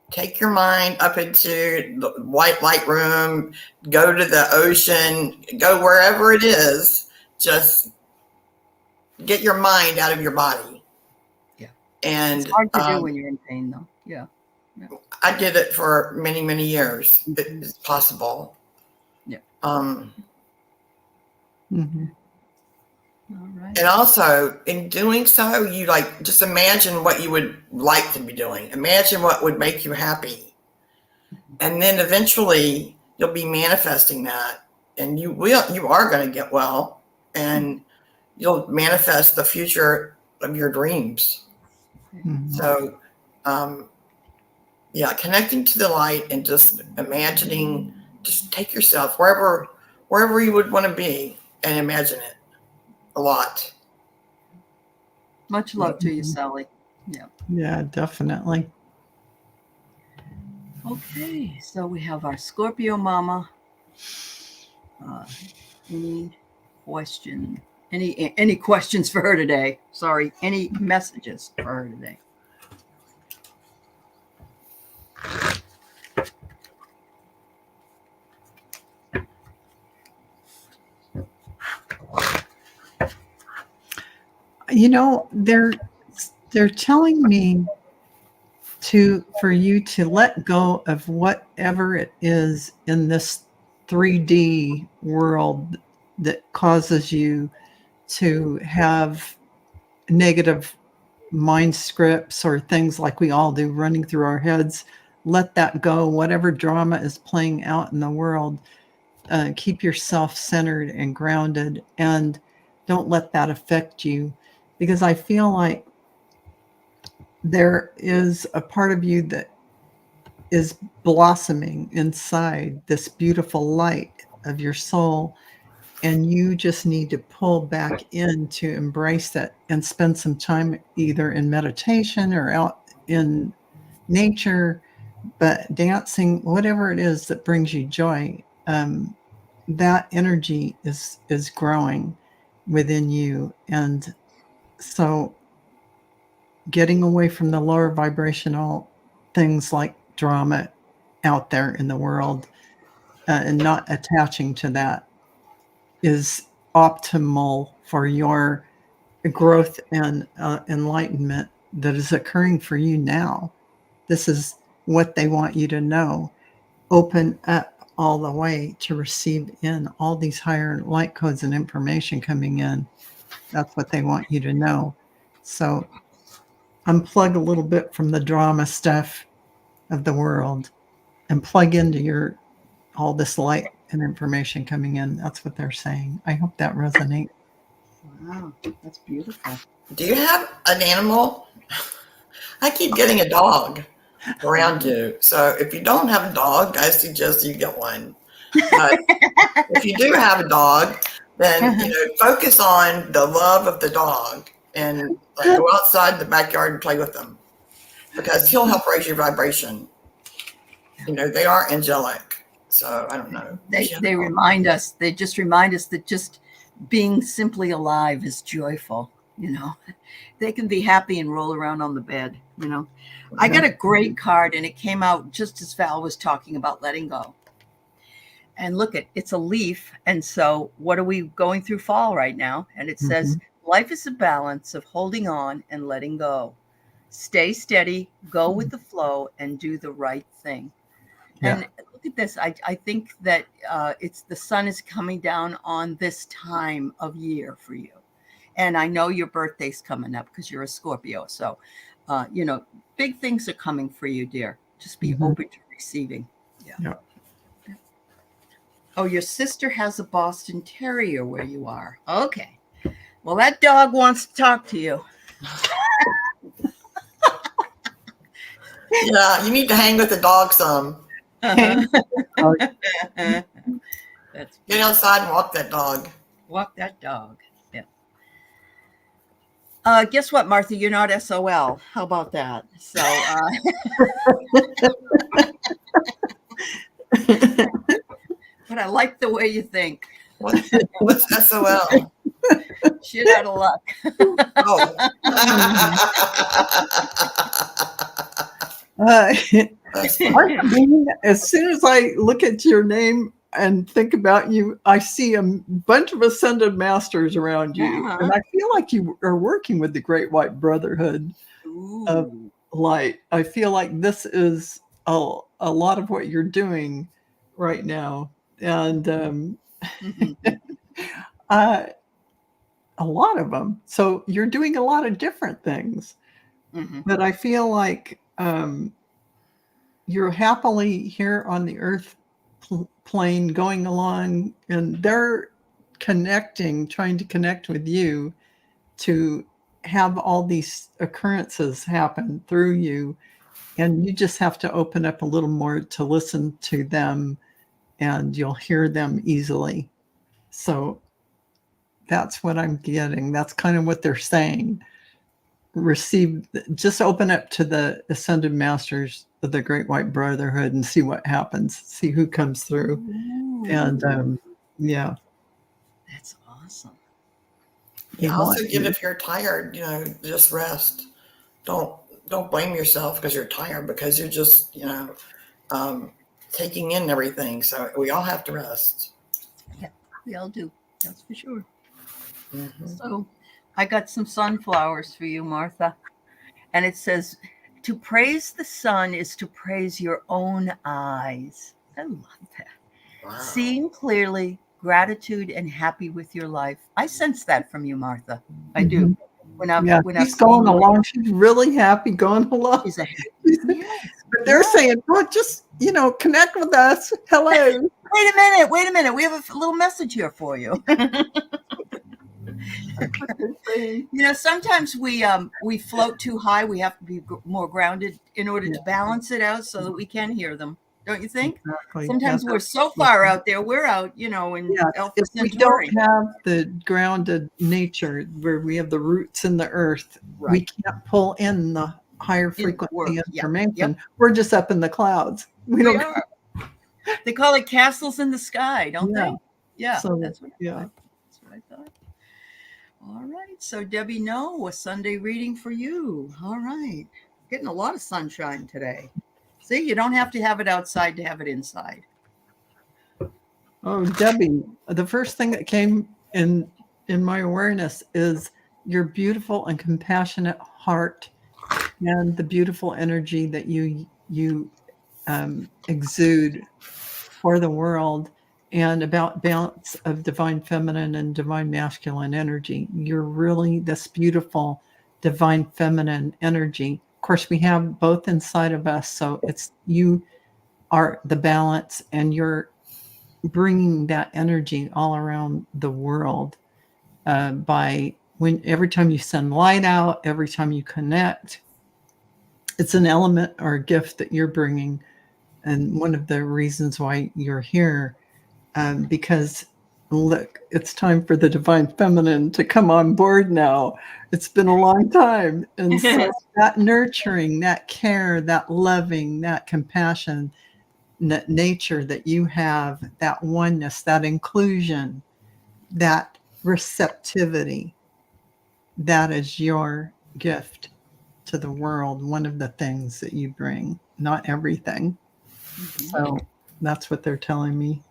Take your mind up into the white light room, go to the ocean, go wherever it is. Just get your mind out of your body. Yeah. And it's hard to do when you're in pain, though. Yeah. I did it for many, many years. It's possible. Yeah. Mm-hmm. All right. And also, in doing so, you just imagine what you would like to be doing. Imagine what would make you happy. And then eventually you'll be manifesting that. And you are going to get well. And you'll manifest the future of your dreams. Mm-hmm. So, connecting to the light and just imagining, just take yourself wherever you would want to be and imagine it a lot. Much love to you, Sally. Yeah. Yeah, definitely. Okay, so we have our Scorpio mama. Any questions for her today? Sorry, any messages for her today? They're telling me for you to let go of whatever it is in this 3D world that causes you to have negative mind scripts or things like we all do running through our heads. Let that go. Whatever drama is playing out in the world, keep yourself centered and grounded, and don't let that affect you, because I feel like there is a part of you that is blossoming inside this beautiful light of your soul, and you just need to pull back in to embrace it and spend some time either in meditation or out in nature, but dancing, whatever it is that brings you joy. That energy is growing within you. And so getting away from the lower vibrational things like drama out there in the world, and not attaching to that is optimal for your growth and enlightenment that is occurring for you now. This is what they want you to know. Open up all the way to receive in all these higher light codes and information coming in. That's what they want you to know. So unplug a little bit from the drama stuff. of the world and plug into all this light and information coming in. That's what they're saying. I hope that resonates. Wow, that's beautiful. Do you have an animal? I keep getting a dog around you. So if you don't have a dog, I suggest you get one. But if you do have a dog, then focus on the love of the dog and go outside the backyard and play with them, because he'll help raise your vibration. They are angelic. So I don't know. They remind us. They just remind us that just being simply alive is joyful. They can be happy and roll around on the bed. I got a great card, and it came out just as Val was talking about letting go. And look, it's a leaf. And so what are we going through fall right now? And it says, life is a balance of holding on and letting go. Stay steady, go with the flow, and do the right thing. Yeah. And look at this. I think that the sun is coming down on this time of year for you. And I know your birthday's coming up because you're a Scorpio. So, big things are coming for you, dear. Just be open to receiving. Yeah. Oh, your sister has a Boston Terrier where you are. Okay. Well, that dog wants to talk to you. Yeah, you need to hang with the dog some. That's Get outside and walk that dog. Walk that dog. Yeah. Guess what, Martha? You're not SOL. How about that? So. But I like the way you think. What's SOL? Shit out of luck. Oh. As soon as I look at your name and think about you, I see a bunch of ascended masters around you. And I feel like you are working with the Great White Brotherhood of Light. I feel like this is a lot of what you're doing right now. And a lot of them. So you're doing a lot of different things. But I feel like you're happily here on the earth plane going along, and they're trying to connect with you to have all these occurrences happen through you. And you just have to open up a little more to listen to them, and you'll hear them easily. So that's what I'm getting. That's kind of what they're saying. Just open up to the ascended masters of the Great White Brotherhood and see what happens, see who comes through. Ooh. And yeah. That's awesome. Yeah, also give, if you're tired, just rest. Don't blame yourself because you're tired, because you're just, taking in everything. So we all have to rest. Yeah, we all do. That's for sure. So I got some sunflowers for you, Martha. And it says, to praise the sun is to praise your own eyes. I love that. Wow. Seeing clearly, gratitude, and happy with your life. I sense that from you, Martha. I do. She's going along. She's really happy going along. She's but they're saying, well, just, connect with us. Hello. Wait a minute. We have a little message here for you. Sometimes we float too high. We have to be more grounded in order to balance it out so that we can hear them. Don't you think? Exactly. Sometimes we're so far out there. We're out, in Alpha if we Centauri. don't have the grounded nature where we have the roots in the earth, we can't pull in the higher frequency information. Yep. We're just up in the clouds. We are. They call it castles in the sky, don't they? Yeah. So, that's what I thought. All right. So Debbie, a Sunday reading for you. All right. Getting a lot of sunshine today. See, you don't have to have it outside to have it inside. Oh, Debbie, the first thing that came in my awareness is your beautiful and compassionate heart and the beautiful energy that you exude for the world, and about balance of divine feminine and divine masculine energy. You're really this beautiful divine feminine energy course, we have both inside of us. So it's you are the balance, and you're bringing that energy all around the world by every time you send light out, every time you connect, it's an element or a gift that you're bringing. And one of the reasons why you're here, because look, it's time for the divine feminine to come on board now. It's been a long time. And so that nurturing, that care, that loving, that compassion, that nature that you have, that oneness, that inclusion, that receptivity, that is your gift to the world. One of the things that you bring, not everything. So that's what they're telling me.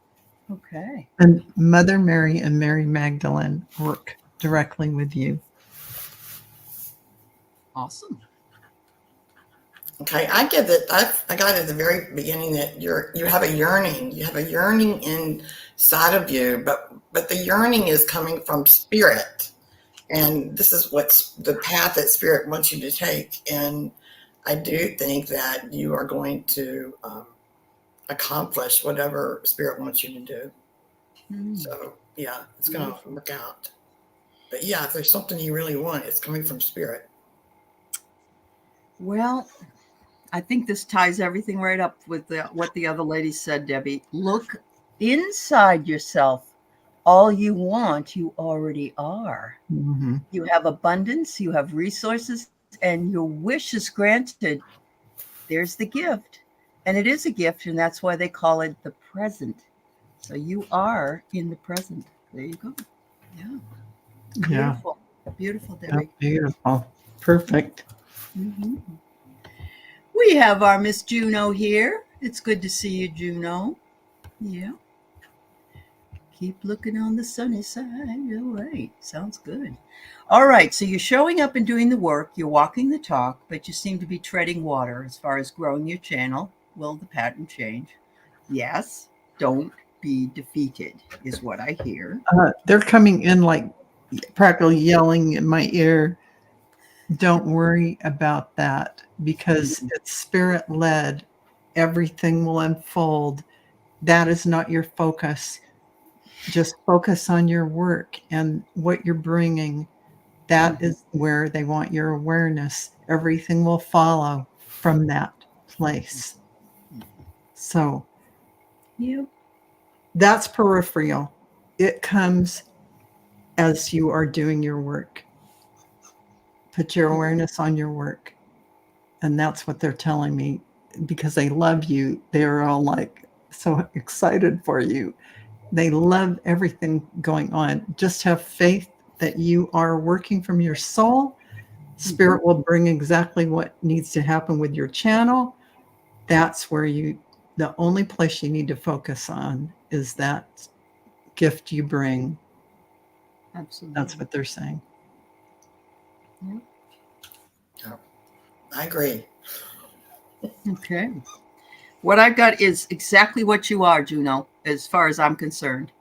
Okay. And Mother Mary and Mary Magdalene work directly with you. Awesome. Okay, I get that. I got at the very beginning that you have a yearning. You have a yearning inside of you, but the yearning is coming from spirit, and this is what's the path that spirit wants you to take. And I do think that you are going to accomplish whatever spirit wants you to do. So yeah, it's going to work out. But yeah, if there's something you really want, it's coming from spirit. Well, I think this ties everything right up with what the other lady said, Debbie. Look inside yourself. All you want, you already are. Mm-hmm. You have abundance, you have resources, and your wish is granted. There's the gift. And it is a gift, and that's why they call it the present. So you are in the present. There you go. Yeah. Beautiful. Beautiful, Debbie. Beautiful. Perfect. Mm-hmm. We have our Miss Juno here. It's good to see you, Juno. Yeah. Keep looking on the sunny side. All right. Sounds good. All right. So you're showing up and doing the work. You're walking the talk, but you seem to be treading water as far as growing your channel. Will the pattern change? Yes. Don't be defeated is what I hear. They're coming in like practically yelling in my ear. Don't worry about that, because it's spirit led. Everything will unfold. That is not your focus. Just focus on your work and what you're bringing. That is where they want your awareness. Everything will follow from that place. So that's peripheral. It comes as you are doing your work. Put your awareness on your work. And that's what they're telling me, because they love you. They're all like so excited for you. They love everything going on. Just have faith that you are working from your soul. Spirit will bring exactly what needs to happen with your channel. That's where the only place you need to focus on is that gift you bring. Absolutely. That's what they're saying. Yeah. I agree. Okay. What I got is exactly what you are, Juno, as far as I'm concerned.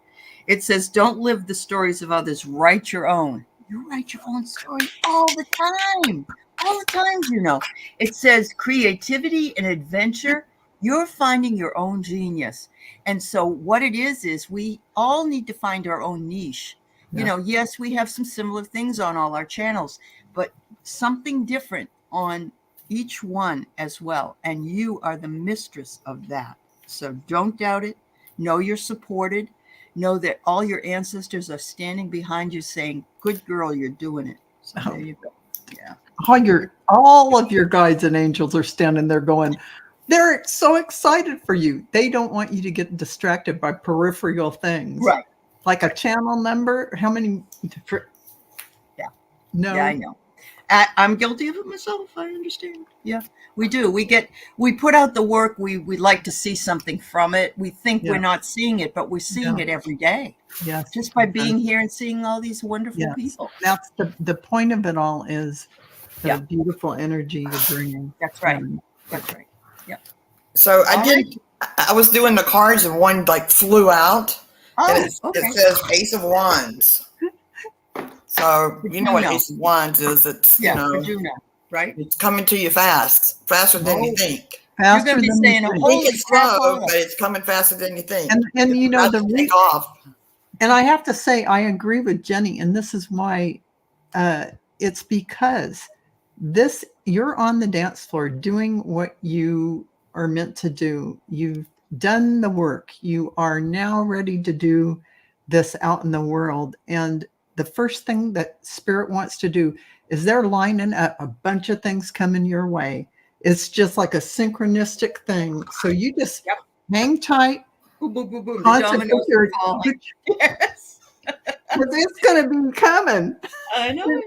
It says, don't live the stories of others, write your own. You write your own story all the time. All the time, Juno. It says creativity and adventure. You're finding your own genius. And so what it is we all need to find our own niche. You know, yes, we have some similar things on all our channels, but something different on each one as well. And you are the mistress of that. So don't doubt it. Know you're supported. Know that all your ancestors are standing behind you saying, good girl, you're doing it. So there you go. Yeah. All of your guides and angels are standing there going, they're so excited for you. They don't want you to get distracted by peripheral things. Right. Like a channel number. How many? Yeah. No. Yeah, I know. I'm guilty of it myself. I understand. Yeah, we do. We put out the work. We like to see something from it. We think we're not seeing it, but we're seeing it every day. Yes. Just by being here and seeing all these wonderful people. That's the point of it all, is the beautiful energy you're bringing. That's right. That's right. Yeah. So I was doing the cards and one like flew out. Oh, and it says Ace of Wands. So you know what Ace of Wands is. It's, you know. Juno. right? It's coming to you faster than you think. You're going to be saying, You think holy it's crap. slow, but it's coming faster than you think. And you know, take off. And I have to say, I agree with Jenny, and this is why it's because you're on the dance floor doing what you are meant to do. You've done the work. You are now ready to do this out in the world. And the first thing that Spirit wants to do is they're lining up a bunch of things coming your way. It's just like a synchronistic thing. So you just hang tight. Boom, boom, boom, boom. The dominoes are falling. Yes. It's going to be coming. I know.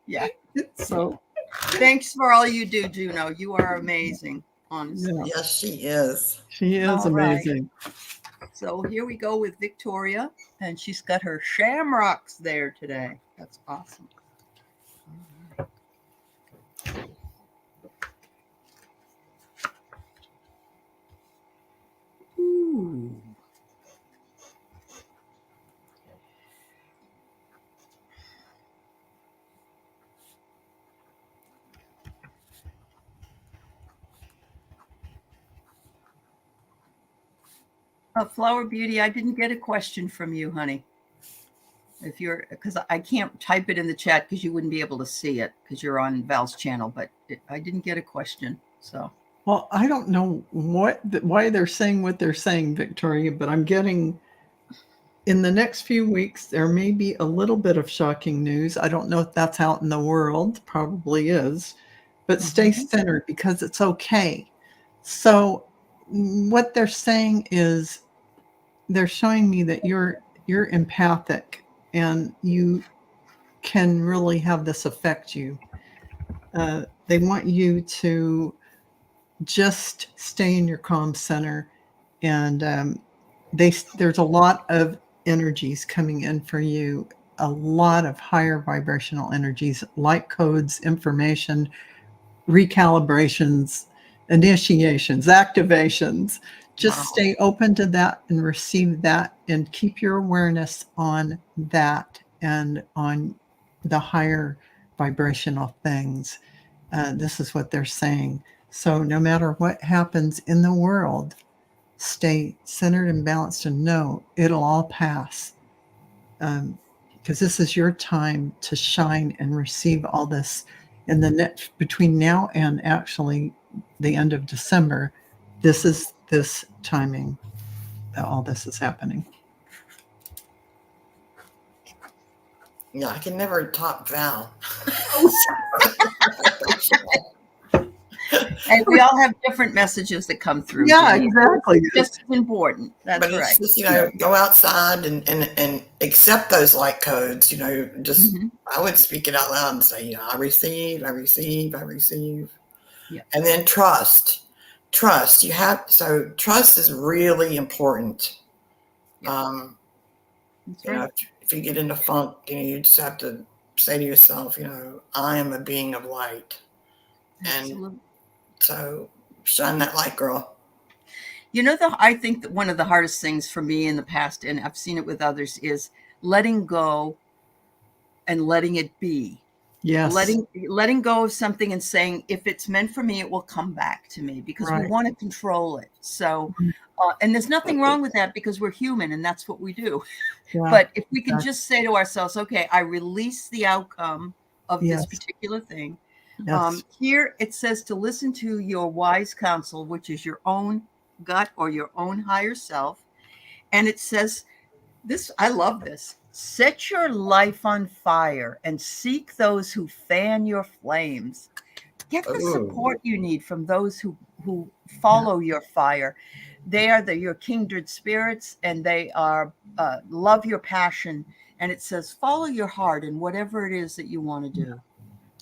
Yeah. So thanks for all you do, Juno. You are amazing, honestly. Yeah. Yes, she is. She is All amazing. Right. So here we go with Victoria, and she's got her shamrocks there today. That's awesome. All right. Ooh. Flower Beauty, I didn't get a question from you, honey. Because I can't type it in the chat because you wouldn't be able to see it because you're on Val's channel, but I didn't get a question. So, well, I don't know why they're saying what they're saying, Victoria, but I'm getting in the next few weeks, there may be a little bit of shocking news. I don't know if that's out in the world, probably is, but stay centered because it's okay. So what they're saying is they're showing me that you're empathic and you can really have this affect you. They want you to just stay in your calm center, and there's a lot of energies coming in for you, a lot of higher vibrational energies, light codes, information, recalibrations, initiations, activations. Just stay open to that and receive that and keep your awareness on that and on the higher vibrational things. This is what they're saying. So no matter what happens in the world, stay centered and balanced and know it'll all pass. Because this is your time to shine and receive all this. In the net between now and actually the end of December, this is this timing that all this is happening. Yeah, I can never top Val. And we all have different messages that come through. Yeah, Jenny. exactly. Just as important. That's but it's right. just, go outside and accept those light codes, just I would speak it out loud and say, I receive. Yeah. And then trust. Trust is really important. Yeah. Right. If you get into funk, you just have to say to yourself, I am a being of light. Absolutely. And so shine that light, girl. I think that one of the hardest things for me in the past, and I've seen it with others, is letting go and letting it be. Yes. Letting go of something and saying, if it's meant for me, it will come back to me, because we want to control it. So, and there's nothing wrong with that because we're human and that's what we do. Yeah. But if we can just say to ourselves, okay, I release the outcome of this particular thing. Yes. Here it says to listen to your wise counsel, which is your own gut or your own higher self. And it says this, I love this. Set your life on fire and seek those who fan your flames. Get the support you need from those who follow your fire. They are your kindred spirits, and they are love your passion. And it says, follow your heart in whatever it is that you want to do.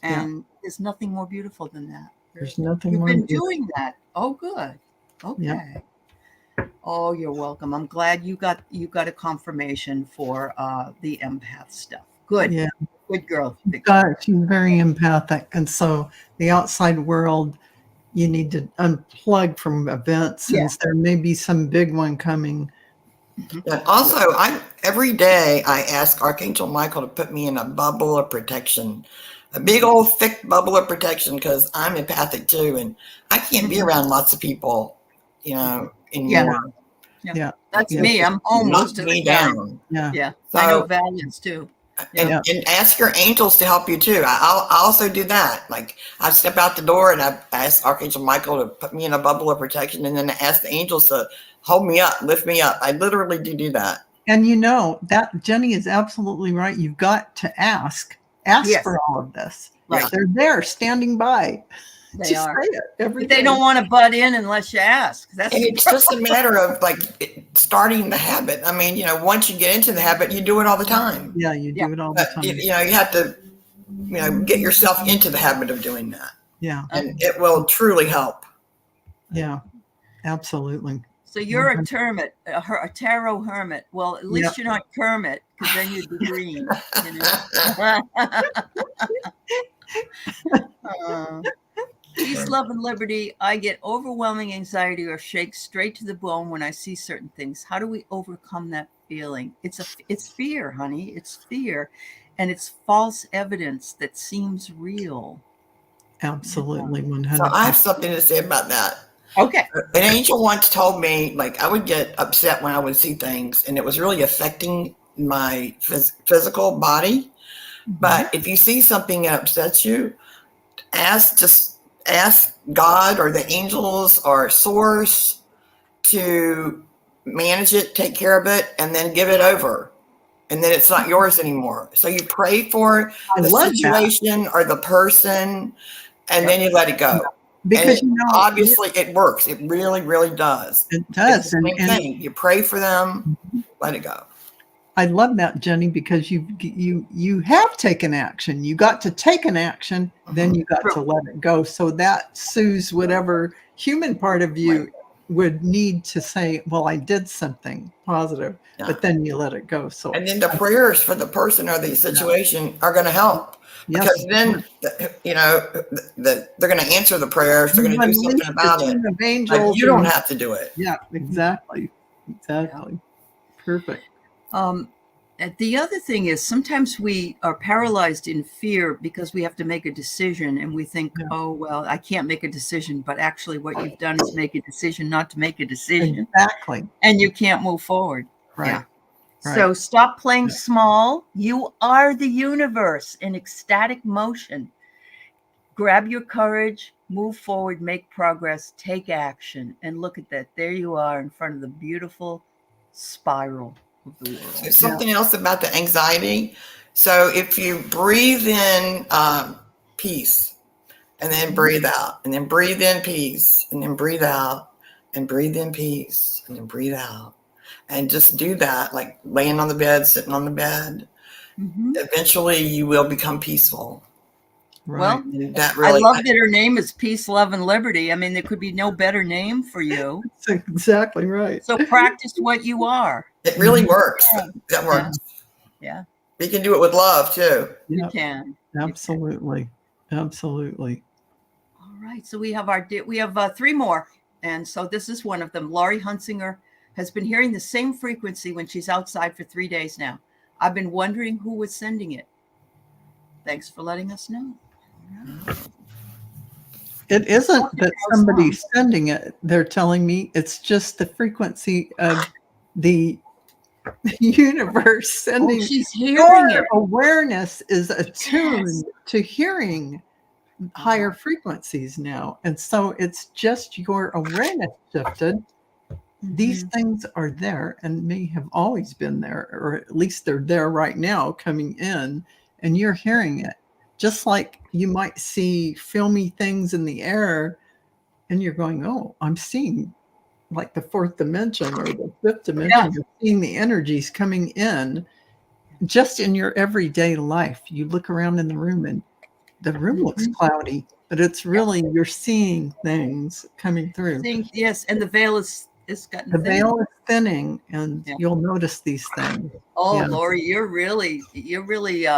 And there's nothing more beautiful than that. There's nothing You've more been beautiful. doing that. Oh, good. Okay. Yeah. Oh, you're welcome. I'm glad you got a confirmation for the empath stuff. Good. Yeah. Good girl. She's very empathic. And so the outside world, you need to unplug from events. Since there may be some big one coming, And also, every day I ask Archangel Michael to put me in a bubble of protection, a big old thick bubble of protection, because I'm empathic too, and I can't be around lots of people, anymore. Yeah. That's me. I'm home most of the time. Down. Yeah. So, I know Valiance too. and ask your angels to help you too. I also do that. Like, I step out the door and I ask Archangel Michael to put me in a bubble of protection, and then I ask the angels to hold me up, lift me up. I literally do that. And that Jenny is absolutely right. You've got to ask for all of this. Right. They're there standing by. They are. Say it every But day. they don't want to butt in unless you ask. And it's just a matter of starting the habit. I mean, once you get into the habit, you do it all the time. Yeah, you do it all the time. You have to, get yourself into the habit of doing that. Yeah. And it will truly help. Yeah, absolutely. So you're a hermit, a tarot hermit. Well, at least you're not Kermit, because then you'd be green. Peace, love, and liberty. I get overwhelming anxiety or shake straight to the bone when I see certain things. How do we overcome that feeling? It's fear, honey. It's fear, and it's false evidence that seems real. Absolutely, 100%. So I have something to say about that. Okay. An angel once told me, I would get upset when I would see things, and it was really affecting my physical body. But if you see something that upsets you, ask God or the angels or source to manage it, take care of it, and then give it over. And then it's not yours anymore. So you pray for the situation or the person, and then you let it go. Because obviously it works. It really, really does. It does. It's the same thing. You pray for them, let it go. I love that, Jenny, because you have taken action. You got to take an action, then you got to let it go. So that soothes whatever human part of you would need to say, well, I did something positive, but then you let it go. So, and then the prayers for the person or the situation are going to help. Yes. Because then, they're going to answer the prayers. They're going to do something about it. Angels you don't have to do it. Yeah, exactly. Perfect. The other thing is sometimes we are paralyzed in fear because we have to make a decision and we think, oh, well, I can't make a decision. But actually what you've done is make a decision not to make a decision. Exactly. And you can't move forward. Right. Yeah. So stop playing small. You are the universe in ecstatic motion. Grab your courage, move forward, make progress, take action. And look at that. There you are in front of the beautiful spiral of the world. There's something else about the anxiety. So if you breathe in peace and then breathe out, and then breathe in peace and then breathe out, and breathe in peace and then breathe out. And just do that, like laying on the bed, sitting on the bed. Eventually you will become peaceful. Right. Well, that really, I love that her name is Peace, Love, and Liberty. I mean, there could be no better name for you. That's exactly right. So practice what you are. It really works. That works. Yeah. You can do it with love too. You can. Absolutely. Absolutely. All right. So we have 3 more. And so this is one of them. Laurie Hunsinger has been hearing the same frequency when she's outside for 3 days now. I've been wondering who was sending it. Thanks for letting us know. It isn't that somebody's sending it. They're telling me it's just the frequency of the universe sending. She's hearing it. Awareness is attuned to hearing higher frequencies now. And so it's just your awareness shifted. These things are there and may have always been there, or at least they're there right now coming in, and you're hearing it. Just like you might see filmy things in the air and you're going, oh, I'm seeing like the 4th dimension or the 5th dimension. You're seeing the energies coming in just in your everyday life. You look around in the room and the room looks cloudy, but it's really, you're seeing things coming through. Yes, and the veil is gotten the thin. veil is thinning, and you'll notice these things. Oh, yeah. Lori, you're really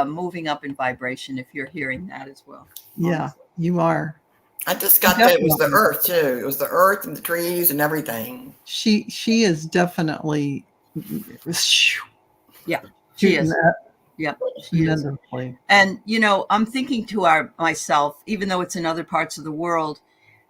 moving up in vibration if you're hearing that as well. Yeah, honestly. You are. I just got that it was the earth too. It was the earth and the trees and everything. She is definitely Yeah, she is. That Yeah, she is. tremendously. And I'm thinking to myself, even though it's in other parts of the world,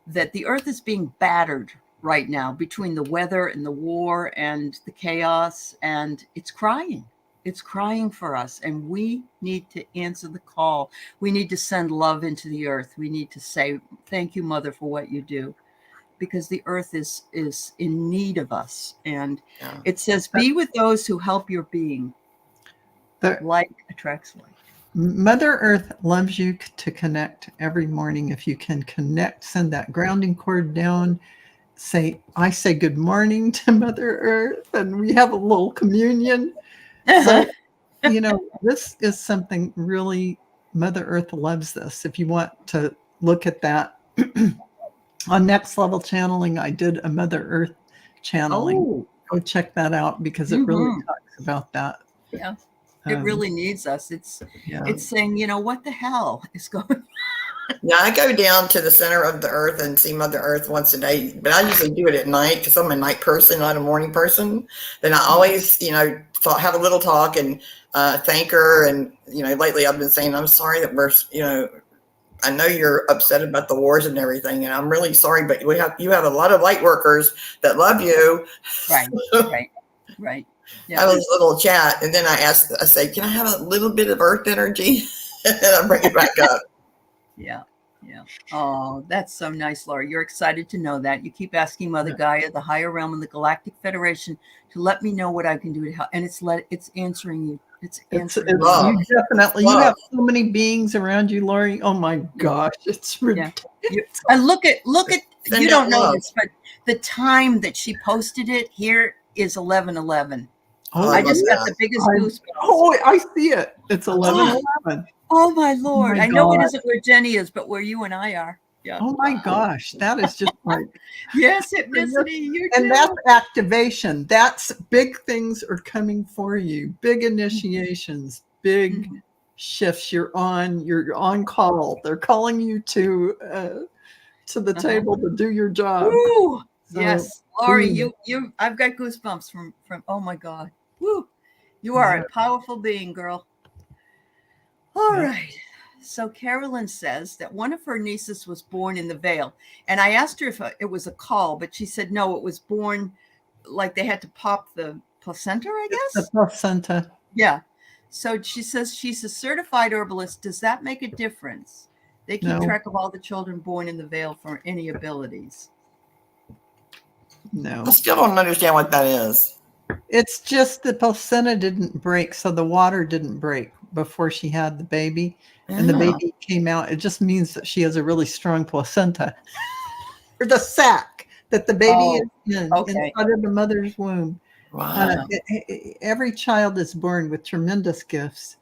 that the earth is being battered right now between the weather and the war and the chaos, and it's crying. It's crying for us, and we need to answer the call. We need to send love into the earth. We need to say, thank you, Mother, for what you do, because the earth is in need of us. And it says, be with those who help your being. Like attracts like. Mother Earth loves you to connect every morning. If you can connect, send that grounding cord down. I say good morning to Mother Earth, and we have a little communion. So, this is something really, Mother Earth loves this. If you want to look at that on Next Level Channeling, I did a Mother Earth channeling. Oh. Go check that out, because it really talks about that. Yeah. It really needs us. It's saying, what the hell is going on? Yeah, I go down to the center of the earth and see Mother Earth once a day, but I usually do it at night because I'm a night person, not a morning person. Then I always, have a little talk and thank her. And, lately I've been saying, I'm sorry that we're, I know you're upset about the wars and everything, and I'm really sorry, but you have a lot of light workers that love you. Right. Yeah. I was a little chat, and then I say, can I have a little bit of earth energy? And I bring it back up. Yeah. Oh, that's so nice, Laura. You're excited to know that. You keep asking Mother Gaia, the higher realm and the Galactic Federation, to let me know what I can do to help. And it's answering you. It's answering you. You definitely, you have so many beings around you, Lori. Oh my gosh, it's ridiculous. And look at you don't know this, but the time that she posted it here is 11:11. Oh, I just got the biggest goosebumps. Oh, I see it. It's 11:11. Oh my Lord. My I know God. it isn't where Jenny is, but where you and I are. Yeah. Oh my gosh. That is just like yes, hypnicity. And that's activation. That's big things are coming for you. Big initiations, big shifts. You're on call. They're calling you to the table to do your job. Woo! So, yes. Lori, you I've got goosebumps from oh my God. Woo! You are a powerful being, girl. All right. So Carolyn says that one of her nieces was born in the veil. And I asked her if it was a call, but she said, no, it was born like they had to pop the placenta, I guess. The placenta. Yeah. So she says she's a certified herbalist. Does that make a difference? They keep track of all the children born in the veil for any abilities. No. I still don't understand what that is. It's just the placenta didn't break, so the water didn't break before she had the baby, and the baby came out. It just means that she has a really strong placenta, or the sac that the baby is in inside of the mother's womb. Wow. Every child is born with tremendous gifts,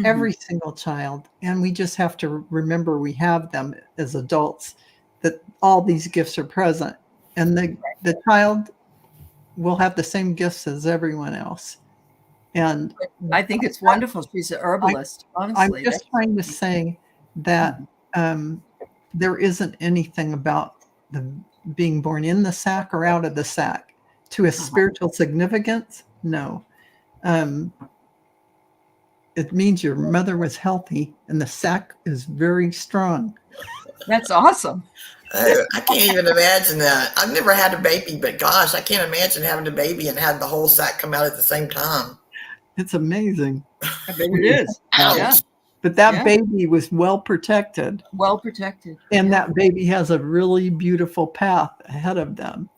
every single child, and we just have to remember we have them as adults, that all these gifts are present, and the child will have the same gifts as everyone else. And I think it's wonderful. She's an herbalist, honestly. I'm just trying to say that there isn't anything about the being born in the sac or out of the sac to a spiritual significance. No. It means your mother was healthy and the sac is very strong. That's awesome. I can't even imagine that. I've never had a baby, but gosh, I can't imagine having a baby and having the whole sac come out at the same time. It's amazing. I bet it is. Yeah. But that baby was well protected. Well protected. And that baby has a really beautiful path ahead of them.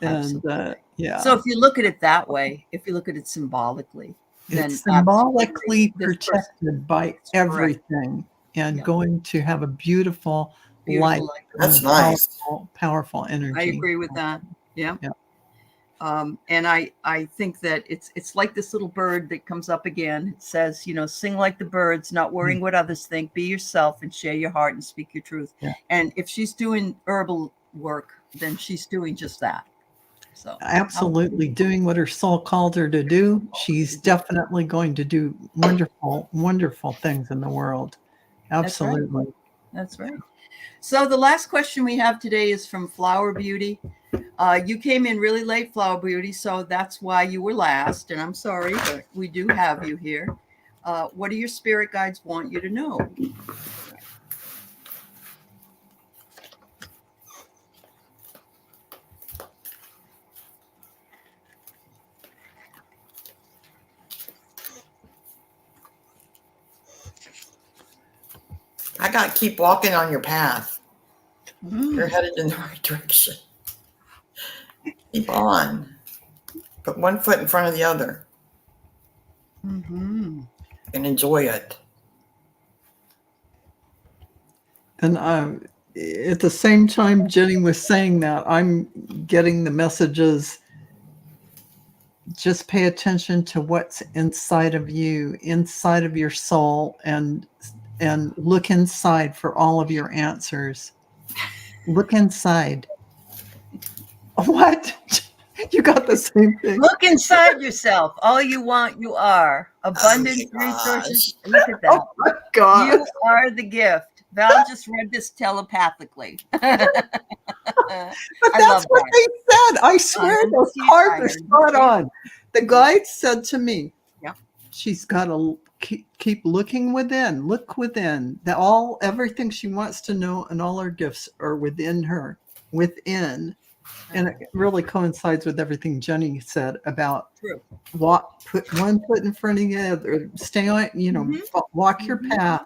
And So if you look at it that way, if you look at it symbolically, then it's symbolically protected by everything and going to have a beautiful life. That's nice. Powerful energy. I agree with that. Yeah. And I think that it's like this little bird that comes up again. It says, sing like the birds, not worrying what others think, be yourself and share your heart and speak your truth. Yeah. And if she's doing herbal work, then she's doing just that. So absolutely doing what her soul called her to do. She's definitely going to do wonderful, wonderful things in the world. Absolutely. That's right. So the last question we have today is from Flower Beauty. You came in really late, Flower Beauty, so that's why you were last. And I'm sorry, but we do have you here. What do your spirit guides want you to know? I got to keep walking on your path. Mm. You're headed in the right direction. Keep on. Put one foot in front of the other. Mm-hmm. And enjoy it. And at the same time Jenny was saying that, I'm getting the messages, just pay attention to what's inside of you, inside of your soul, and look inside for all of your answers. Look inside. What? You got the same thing. Look inside yourself. All you want, you are. Abundance, resources. Look at that. Oh my God. You are the gift. Val just read this telepathically. But that's what they said. I swear those cards are spot on. The guide said to me, yeah, she's got to keep looking within. Look within. Everything she wants to know and all her gifts are within her. Within. And it really coincides with everything Jenny said about put one foot in front of the other, stay on, walk your path,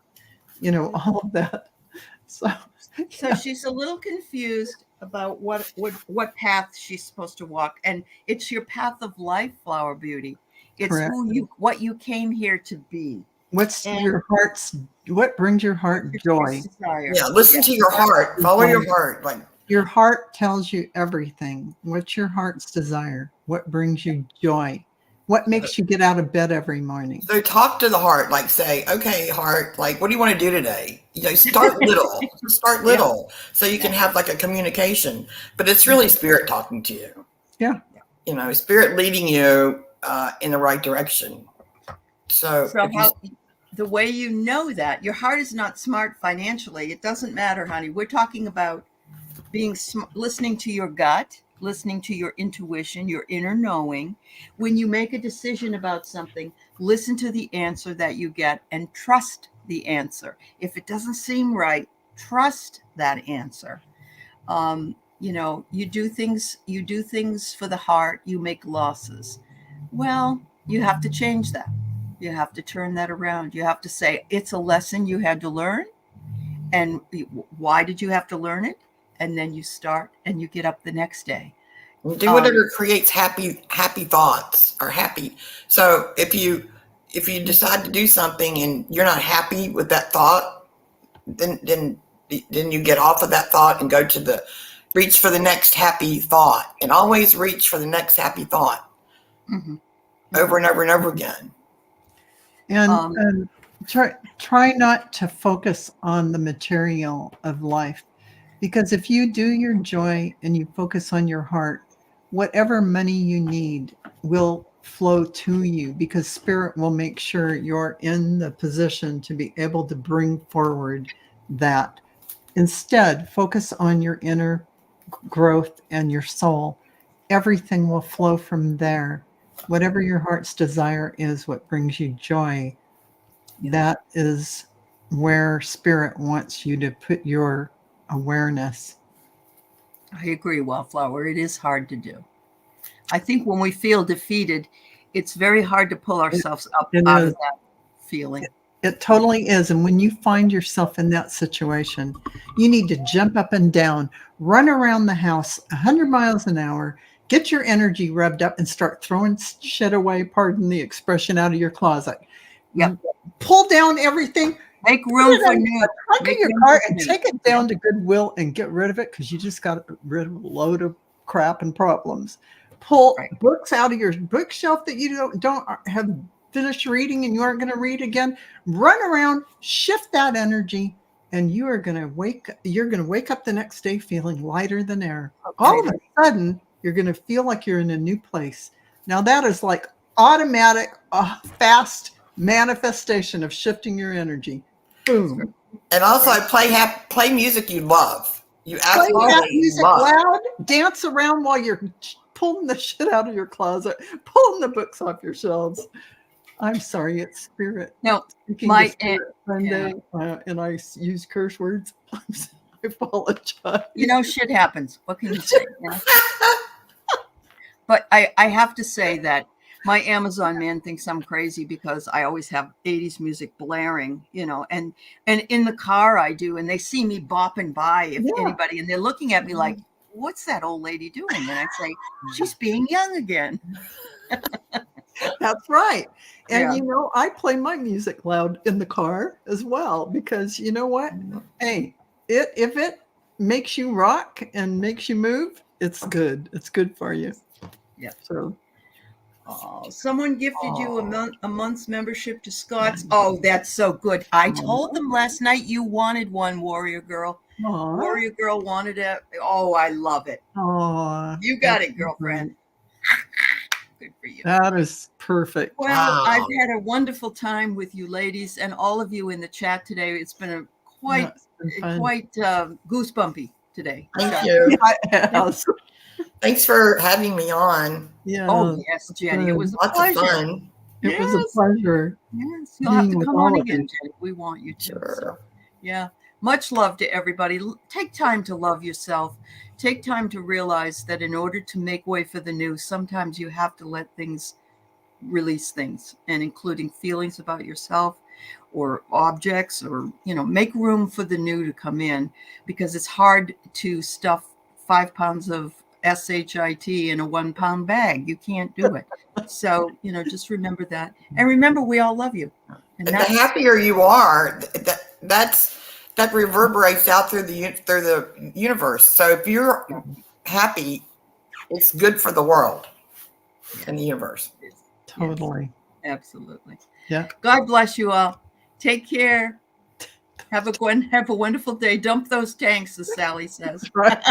all of that. So she's a little confused about what path she's supposed to walk. And it's your path of life, Flower Beauty. It's correct. What you came here to be. What brings your heart joy? Yeah, listen to your heart. Follow your heart. Your heart tells you everything. What's your heart's desire? What brings you joy? What makes you get out of bed every morning? So talk to the heart, say, okay, heart, what do you want to do today? Start little. Start little, so you can have a communication. But it's really spirit talking to you. Yeah. Spirit leading you in the right direction. So the way you know that your heart is not smart financially, it doesn't matter, honey. We're talking about listening to your gut, listening to your intuition, your inner knowing. When you make a decision about something, listen to the answer that you get and trust the answer. If it doesn't seem right, trust that answer. You do things for the heart, you make losses. Well, you have to change that. You have to turn that around. You have to say, it's a lesson you had to learn. And why did you have to learn it? And then you start and you get up the next day. Do whatever creates happy thoughts or happy. So if you decide to do something and you're not happy with that thought, then you get off of that thought and go to reach for the next happy thought, and always reach for the next happy thought. Mm-hmm. Over and over and over again. And try not to focus on the material of life. Because if you do your joy and you focus on your heart, whatever money you need will flow to you, because spirit will make sure you're in the position to be able to bring forward that. Instead, focus on your inner growth and your soul. Everything will flow from there. Whatever your heart's desire is, what brings you joy, that is where spirit wants you to put your awareness. I agree, Wildflower. It is hard to do. I think when we feel defeated, it's very hard to pull ourselves up out of that feeling. It totally is. And when you find yourself in that situation, you need to jump up and down, run around the house 100 miles an hour, get your energy revved up and start throwing shit away, pardon the expression, out of your closet. Yep. Pull down everything. Make room for new. Trunk in your car and take it down to Goodwill and get rid of it, because you just got rid of a load of crap and problems. Pull books out of your bookshelf that you don't have finished reading and you aren't going to read again. Run around, shift that energy, and you're going to wake up the next day feeling lighter than air. Okay. All of a sudden, you're going to feel like you're in a new place. Now that is automatic, fast manifestation of shifting your energy. Boom. And also play music you love. You Play that absolutely music love. loud. Dance around while you're pulling the shit out of your closet, pulling the books off your shelves. I'm sorry, it's Spirit. No, Speaking my to Spirit Sunday, and I use curse words. I apologize. you know, shit happens. What can you say? You know? But I have to say that my Amazon man thinks I'm crazy because I always have 80s music blaring, you know, and in the car I do, and they see me bopping by if anybody, and they're looking at me like, what's that old lady doing? And I say, she's being young again. That's right. And Yeah. you know, I play my music loud in the car as well because you know what? Hey, if it makes you rock and makes you move, it's good. It's good for you. Yeah. So Someone gifted you a month's membership to Scott's. Oh, that's so good. I told them last night you wanted one, Warrior Girl. Warrior Girl wanted it. Oh, I love it. You got it, girlfriend. Good for you. That is perfect. Well, I've had a wonderful time with you ladies and all of you in the chat today. It's been a quite goosebumpy today. Thank you. Yes. Thanks for having me on. Yeah. Oh, yes, Jenny. It was a Lots pleasure. of fun. It was a pleasure. Yes, you'll have to come on again, Jenny. We want you to. Sure. So, yeah. Much love to everybody. Take time to love yourself. Take time to realize that in order to make way for the new, sometimes you have to let things release things, and including feelings about yourself or objects, or, you know, make room for the new to come in, because it's hard to stuff 5 pounds of SHIT in a 1 pound bag. You can't do it. So, you know, just remember that. And remember, we all love you. And the happier you are, that reverberates out through the universe. So if you're happy, it's good for the world and the universe. Totally. Yes, absolutely. Yeah. God bless you all. Take care. Have a wonderful day. Dump those tanks, as Sally says. Right.